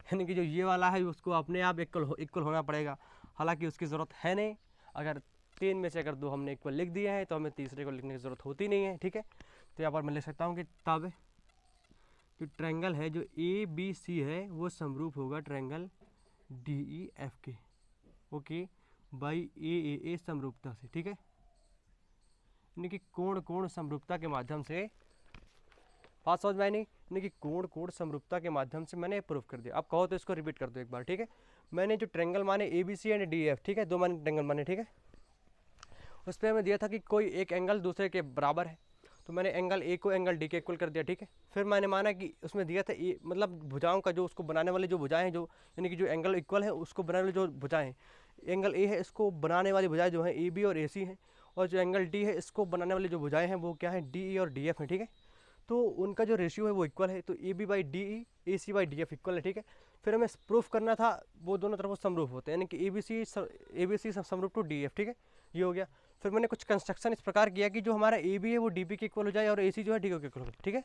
यानी कि जो ये वाला है उसको अपने आप इक्वल होना पड़ेगा, हालांकि उसकी ज़रूरत है नहीं। अगर तीन में से अगर दो हमने इक्वल लिख दिए हैं तो हमें तीसरे को लिखने की ज़रूरत होती नहीं है, ठीक है। तो यहाँ पर मैं लिख सकता हूँ कि तब जो ट्रायंगल है जो ए बी सी है वो समरूप होगा ट्रायंगल डी ई एफ के, ओके, बाई ए समरूपता से, ठीक है। यानी कि कोण कोण समरूपता के माध्यम से, बात समझ में आई नहीं? यानी कि कोण कोण समरूपता के माध्यम से मैंने प्रूफ कर दिया। अब कहो तो इसको रिपीट कर दो एक बार, ठीक है। मैंने जो ट्रायंगल माने A B C and D F, ठीक है, दो मैंने ट्रायंगल माने, ठीक है। उस पर हमें दिया था कि कोई एक एंगल दूसरे के बराबर है, तो मैंने एंगल ए को एंगल डी के इक्वल कर दिया, ठीक है। फिर मैंने माना कि उसमें दिया था ए, मतलब भुजाओं का जो उसको बनाने वाली जो भुजाएं हैं, जो यानी कि जो एंगल इक्वल है उसको बनाने वाली जो भुजाएं हैं, एंगल ए है इसको बनाने वाली भुजाएं जो हैं ए बी और ए सी हैं, और जो एंगल डी है इसको बनाने वाली जो भुजाएं हैं वो क्या है? डी ई और डी एफ है, ठीक है। तो उनका जो रेशियो है वो इक्वल है, तो A B by D E, A C by D F equal है, ठीक है। फिर हमें प्रूफ करना था वो दोनों तरफ समरूप होते हैं, यानी कि ए बी सी समरूप टू डी एफ, ठीक है, ये हो गया। फिर मैंने कुछ कंस्ट्रक्शन इस प्रकार किया कि जो हमारा ए बी है वो डी बी के इक्वल हो जाए और ए सी जो है डी के इक्वल हो जाए, ठीक है।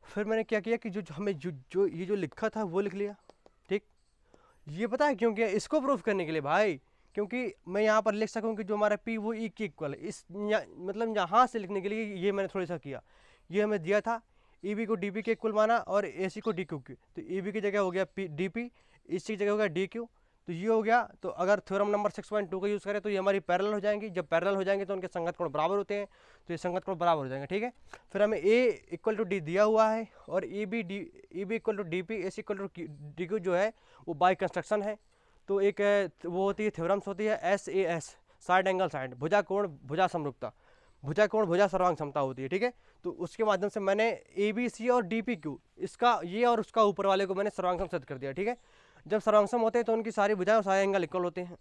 फिर मैंने क्या किया कि जो हमें ये जो लिखा था वो लिख लिया, ठीक। ये पता है क्यों किया? इसको प्रूफ करने के लिए भाई, क्योंकि मैं यहाँ पर लिख सकूँ कि जो हमारा पी वो ई के इक्वल है, मतलब यहाँ से लिखने के लिए ये मैंने थोड़ा सा किया। ये हमें दिया था ई बी को डी बी के इक्वल माना और ए सी को डी क्यू की, तो ई बी की जगह हो गया P D P, A C की जगह हो गया डी क्यू, तो ये हो गया। तो अगर थ्योरम नंबर 6.2 का यूज़ करें तो ये हमारी पैरेलल हो जाएंगी, जब पैरेलल हो जाएंगे तो उनके संगत कोण बराबर होते हैं, तो ये संगत कोण बराबर हो जाएंगे, ठीक है। फिर हमें ए इक्वल टू डी दिया हुआ है और E B equal to D P, A C equal to D Q जो है वो बाई कंस्ट्रक्शन है। तो एक वो होती है थ्योरम्स होती है S A S, side angle side, भुजा कोण भुजा समरूपता, भुजा कोण भुजा सर्वांग क्षमता होती है, ठीक है। तो उसके माध्यम से मैंने ए बी सी और डी पी क्यू, इसका ये और उसका ऊपर वाले को मैंने सर्वांगसम सिद्ध कर दिया, ठीक है। जब सर्वांगसम होते हैं तो उनकी सारी भुजाएं और सारे एंगल इक्वल होते हैं।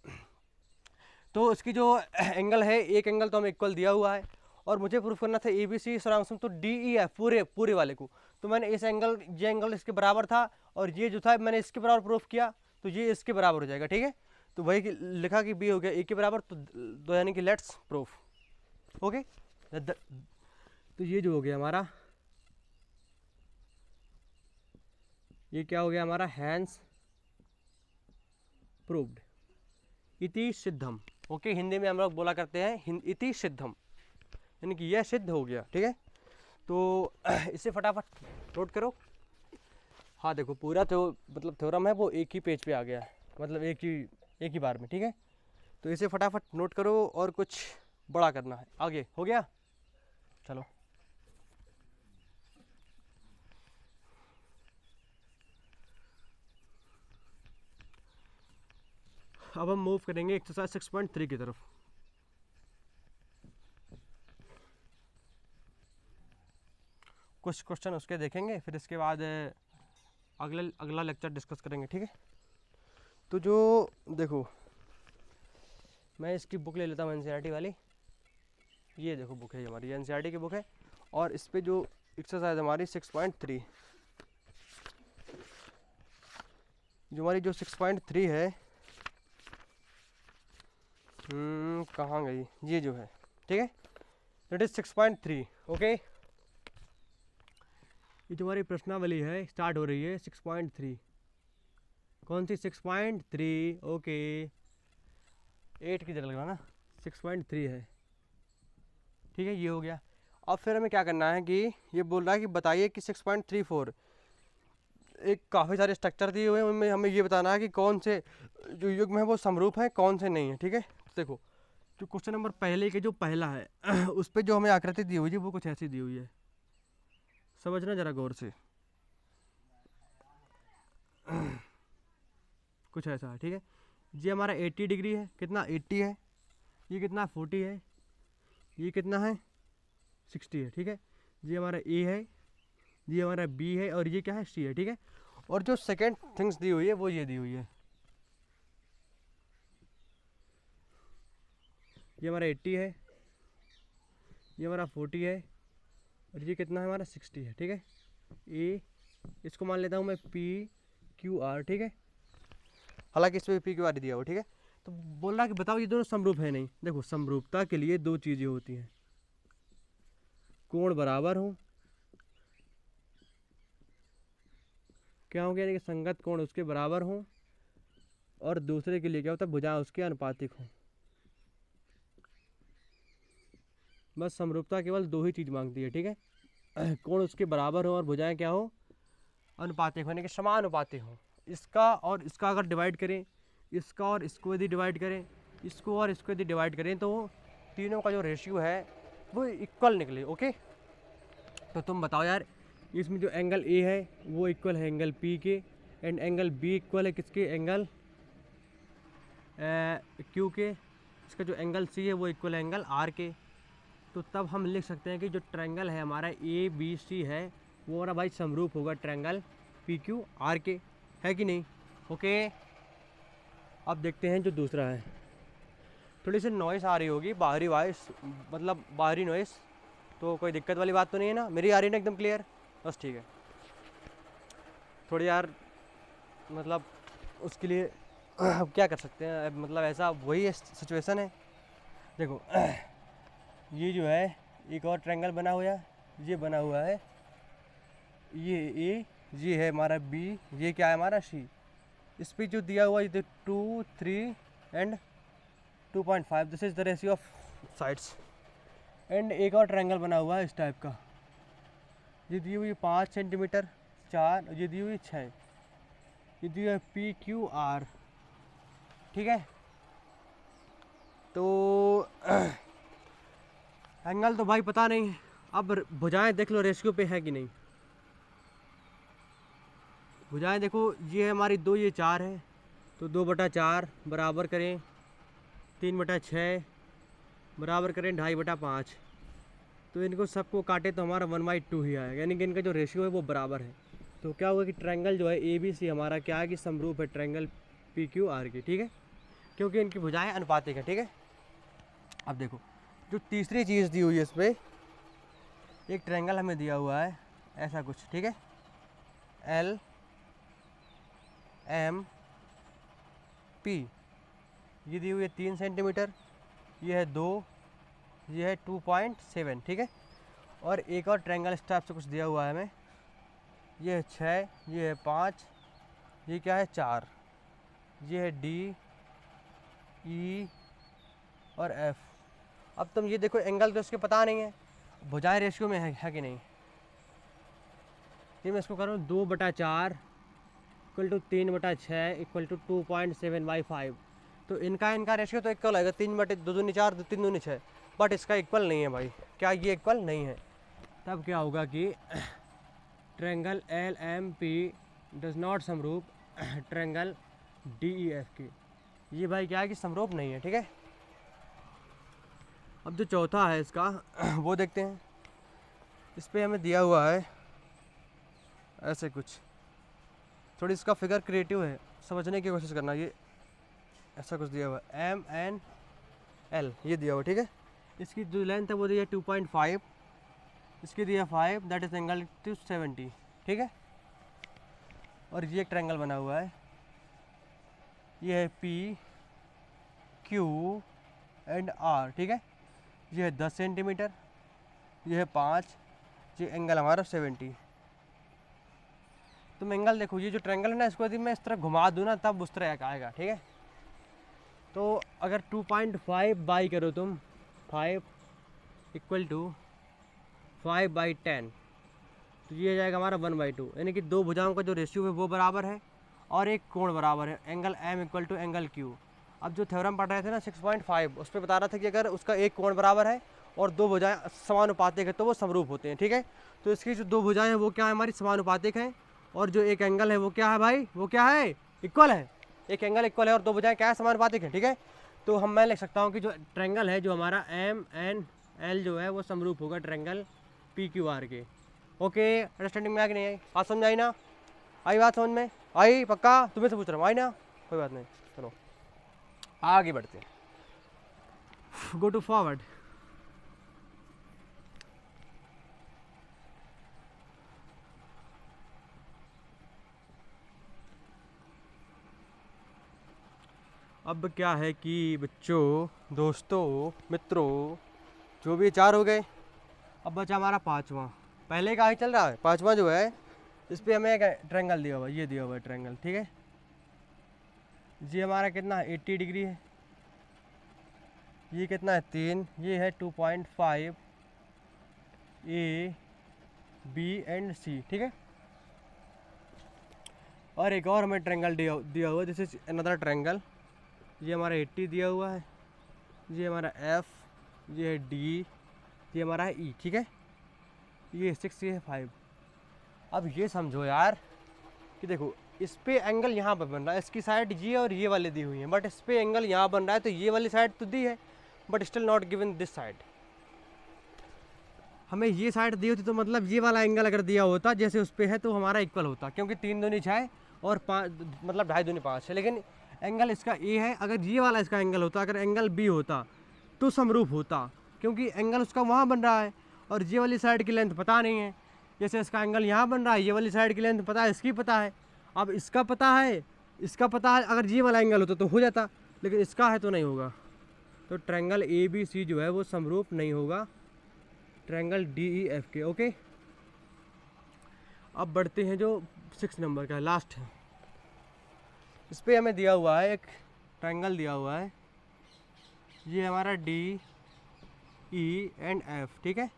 तो इसकी जो एंगल है, एक एंगल तो हमें इक्वल दिया हुआ है और मुझे प्रूफ करना था ए बी सी सर्वांगसम तो डी ई एफ पूरे वाले को, तो मैंने इस एंगल, ये एंगल इसके बराबर था और ये जो था मैंने इसके बराबर प्रूफ किया, तो ये इसके बराबर हो जाएगा, ठीक है। तो वही लिखा कि बी हो गया ए के बराबर, तो यानी कि लेट्स प्रूफ, ओके। तो ये जो हो गया हमारा, ये क्या हो गया हमारा, हैंस प्रूव्ड इति सिद्धम, ओके। हिंदी में हम लोग बोला करते हैं इति सिद्धम, यानी कि यह सिद्ध हो गया, ठीक है। तो इसे फटाफट नोट करो। हाँ देखो, पूरा तो मतलब थ्योरम है वो एक ही पेज पे आ गया है, मतलब एक ही बार में, ठीक है। तो इसे फटाफट नोट करो और कुछ बड़ा करना है आगे, हो गया। चलो अब हम मूव करेंगे एक्सरसाइज 6.3 की तरफ। कुछ क्वेश्चन उसके देखेंगे, फिर इसके बाद अगला लेक्चर डिस्कस करेंगे, ठीक है। तो जो देखो, मैं इसकी बुक ले लेता हूँ एनसीईआरटी वाली, ये देखो बुक है हमारी, एनसीईआरटी की बुक है, और इस पे जो एक्सरसाइज हमारी 6.3, जो हमारी जो 6.3 है, कहाँ गई, ये जो है, ठीक है, दैट इज 6.3, ओके। ये जो हमारी प्रश्नावली है स्टार्ट हो रही है 6.3, कौन सी 6.3, ओके, 8 की जगह लग रहा ना, 6.3 है, ठीक है, ये हो गया। अब फिर हमें क्या करना है कि ये बोल रहा है कि बताइए कि 6.34 एक काफ़ी सारे स्ट्रक्चर दिए हुए हैं, उनमें हमें ये बताना है कि कौन से जो युग्म है वो समरूप है, कौन से नहीं है, ठीक है। देखो, जो क्वेश्चन नंबर पहले के जो पहला है उस पर जो हमें आकृति दी हुई है वो कुछ ऐसी दी हुई है, समझना जरा गौर से, कुछ ऐसा है, ठीक है। ये हमारा 80 डिग्री है, कितना 80 है, ये कितना 40 है, ये कितना है 60 है, ठीक है। ये हमारा ए है, ये हमारा बी है और ये क्या है सी है, ठीक है। और जो सेकेंड थिंग्स दी हुई है वो ये दी हुई है, ये हमारा 80 है, ये हमारा 40 है और ये कितना है हमारा 60 है, ठीक है। ए, इसको मान लेता हूँ मैं पी क्यू आर, ठीक है, हालांकि इसमें पी क्यू आर दिया हुआ, ठीक है। तो बोल रहा है कि बताओ ये दोनों समरूप है नहीं। देखो, समरूपता के लिए दो चीज़ें होती हैं, कोण बराबर हो, क्या हो गया, यानी कि संगत कोण उसके बराबर हो, और दूसरे के लिए क्या होता है, भुजाएं उसके अनुपातिक हो। बस समरूपता केवल दो ही चीज़ मांगती है, ठीक है, कोण उसके बराबर हो और भुजाएं क्या हो, अनुपातिक होने के समानुपातिक हो। इसका और इसका अगर डिवाइड करें, इसका और इसको यदि डिवाइड करें, इसको और इसको यदि डिवाइड करें, तो तीनों का जो रेशियो है वो इक्वल निकले, ओके। तो तुम बताओ यार, इसमें जो एंगल ए है वो इक्वल है एंगल पी के, एंड एंगल बी इक्वल है किसके, एंगल क्यू के, इसका जो एंगल सी है वो इक्वल है एंगल आर के। तो तब हम लिख सकते हैं कि जो ट्रायंगल है हमारा ए बी सी है वो हमारा भाई समरूप होगा ट्रायंगल पी क्यू आर के, है कि नहीं, ओके। अब देखते हैं जो दूसरा है, थोड़ी सी नॉइस आ रही होगी, बाहरी वॉइस, मतलब बाहरी नॉइस, तो कोई दिक्कत वाली बात तो नहीं है ना, मेरी आ रही है ना एकदम क्लियर? बस ठीक है। थोड़ी यार मतलब उसके लिए अब क्या कर सकते हैं, अब मतलब ऐसा वही सिचुएशन है। देखो ये जो है एक और ट्रायंगल बना हुआ है, ये बना हुआ है, ये ए, ये है हमारा बी, ये क्या है हमारा सी। इस पे जो दिया हुआ है 2, 3 and 2.5, this is the ratio of sides. And एक और ट्रायंगल बना हुआ है इस टाइप का, ये दी हुई 5 सेंटीमीटर 4, ये दी हुई 6, ये दी हुई पी क्यू आर, ठीक है। तो एंगल तो भाई पता नहीं, अब भुजाएं देख लो रेशियो पे है कि नहीं। भुजाएं देखो, ये है हमारी 2, ये 4 है, तो 2/4 बराबर करें 3/6 बराबर करें 2.5/5, तो इनको सबको काटे तो हमारा 1/2 ही आएगा, यानी कि इनका जो रेशियो है वो बराबर है। तो क्या होगा कि ट्रायंगल जो है ए बी सी हमारा क्या है कि समरूप है ट्रायंगल पी क्यू आर की, ठीक है, क्योंकि इनकी भुजाएं अनुपातिक है, ठीक है। अब देखो जो तीसरी चीज़ दी हुई है इस पर, एक ट्रायंगल हमें दिया हुआ है ऐसा कुछ, ठीक है, एल एम पी, ये दी हुई है 3 सेंटीमीटर, ये है 2, ये है 2.7, ठीक है। और एक और ट्रायंगल इस टाइप से कुछ दिया हुआ है हमें, ये है 6, ये है 5, ये क्या है 4, ये है डी ई और एफ। अब तुम ये देखो एंगल तो इसके पता नहीं है, भुजाएं रेशियो में है कि नहीं। ये मैं इसको करूँ 2/4 इक्वल टू 3/6 इक्वल टू 2.7/5, तो इनका रेशियो तो इक्वल आएगा, 3/2 4 3 दूनी 6, बट इसका इक्वल नहीं है भाई। क्या ये इक्वल नहीं है? तब क्या होगा कि triangle L M P does not समरूप ट्रायंगल डी ई एफ की, ये भाई क्या है कि समरूप नहीं है, ठीक है। अब जो चौथा है इसका वो देखते हैं। इस पे हमें दिया हुआ है ऐसे कुछ, थोड़ी इसका फिगर क्रिएटिव है, समझने की कोशिश करना। ये ऐसा कुछ दिया हुआ है एम एन एल, ये दिया हुआ, ठीक है। इसकी जो लेंथ है वो दी है 2.5, इसकी दी है 5, दैट इज एंगल टू 70, ठीक है। और ये एक ट्रायंगल बना हुआ है, ये है पी क्यू एंड आर, ठीक है। ये है 10 सेंटीमीटर, ये है 5, ये एंगल हमारा 70। तुम एंगल देखो, ये जो ट्रायंगल है ना, इसको यदि मैं इस तरह घुमा दूँ ना तब उस तरह आएगा, ठीक है। तो अगर 2.5 बाई करो तुम 5 इक्वल टू 5/10, तो ये जाएगा हमारा 1/2, यानी कि दो भुजाओं का जो रेशियो है वो बराबर है और एक कोण बराबर है, angle M equal to angle Q. अब जो थ्योरम पढ़ रहे थे ना 6.5, उस पर बता रहा था कि अगर उसका एक कोण बराबर है और दो भुजाएं समानुपातिक है तो वो समरूप होते हैं, ठीक है। तो इसकी जो दो भुजाएं हैं वो क्या है हमारी समानुपातिक हैं, और जो एक एंगल है वो क्या है भाई, वो क्या है इक्वल है। एक एंगल इक्वल है और दो भुजाएं क्या है समानुपातिक है, ठीक है। तो मैं लिख सकता हूँ कि जो ट्रायंगल है जो हमारा एम एन एल जो है वो समरूप होगा ट्रायंगल पी क्यू आर के। ओके, अंडरस्टैंडिंग में आ कि नहीं आई? बात समझ आई ना? आई बात समझ में आई? पक्का तुम्हें से पूछ रहा हूँ, आई ना? कोई बात नहीं, चलो आगे बढ़ते हैं। Go to forward. अब क्या है कि बच्चों, दोस्तों, मित्रों, जो भी चार हो गए, अब बचा हमारा पांचवा। पहले का ही चल रहा है, पांचवा जो है इस पे हमें एक ट्रायंगल दिया हुआ है, ये दिया हुआ है ट्रायंगल, ठीक है। ये हमारा कितना है 80 डिग्री है, ये कितना है 3, ये है 2.5 ए बी एंड सी, ठीक है। और एक और हमें ट्रायंगल दिया हुआ है, दिस इज अनदर ट्रायंगल। ये हमारा 80 दिया हुआ है, ये हमारा एफ, ये है डी, ये हमारा है ई, ठीक है। ये 6, ये है 5। अब ये समझो यार कि देखो इस पे एंगल यहाँ पर बन रहा है, इसकी साइड ये और ये वाली दी हुई है, बट इस पे एंगल यहाँ बन रहा है, तो ये वाली साइड तो दी है but still not given this side. हमें ये साइड दी होती तो मतलब ये वाला एंगल अगर दिया होता जैसे उस पर है तो हमारा इक्वल होता, क्योंकि 3 दूनी 6 और 5 मतलब 2.5 दूनी 5 है। लेकिन एंगल इसका ए है, अगर ये वाला इसका एंगल होता, अगर एंगल बी होता तो समरूप होता, क्योंकि एंगल उसका वहाँ बन रहा है और ये वाली साइड की लेंथ पता नहीं है। जैसे इसका एंगल यहाँ बन रहा है, ये वाली साइड की लेंथ पता है, इसकी पता है। अब इसका पता है, इसका पता है, अगर ये वाला एंगल होता तो हो जाता, लेकिन इसका है तो नहीं होगा। तो ट्रायंगल ABC जो है वो समरूप नहीं होगा ट्रायंगल DEF के। ओके, अब बढ़ते हैं जो 6 नंबर का लास्ट है। इस पर हमें दिया हुआ है एक ट्रायंगल दिया हुआ है, ये हमारा DE एंड F, ठीक है।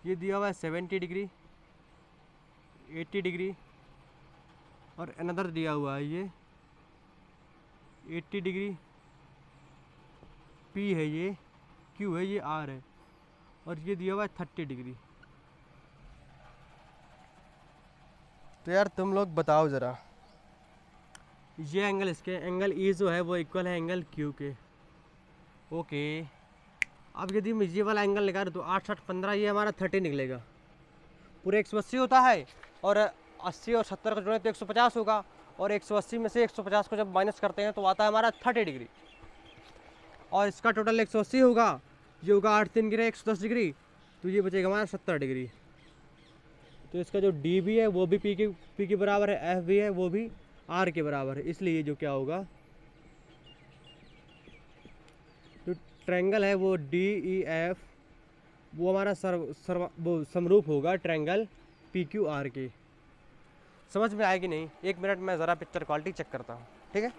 ये दिया हुआ है 70 डिग्री, 80 डिग्री, और अनदर दिया हुआ है ये 80 डिग्री, P है, ये Q है, ये R है, और ये दिया हुआ है 30 डिग्री। तो यार तुम लोग बताओ ज़रा, ये एंगल, इसके एंगल E जो है वो इक्वल है एंगल Q के। ओके, अब यदि मैं ये वाला एंगल निकालूँ तो 8 7 15, ये हमारा 30 निकलेगा। पूरे 180 होता है, और 80 और 70 को जोड़ें तो 150 होगा, और 180 में से 150 को जब माइनस करते हैं तो आता है हमारा 30 डिग्री। और इसका टोटल 180 होगा, ये होगा 8 3 गिरे 110 डिग्री, तो ये बचेगा हमारा 70 डिग्री। तो इसका जो D भी है वो भी P के बराबर है, F भी है वो भी R के बराबर है, इसलिए जो क्या होगा, जो ट्रायंगल है वो DEF वो हमारा वो समरूप होगा ट्रायंगल PQR के। समझ में आएगी नहीं? 1 मिनट में ज़रा पिक्चर क्वालिटी चेक करता हूँ, ठीक है।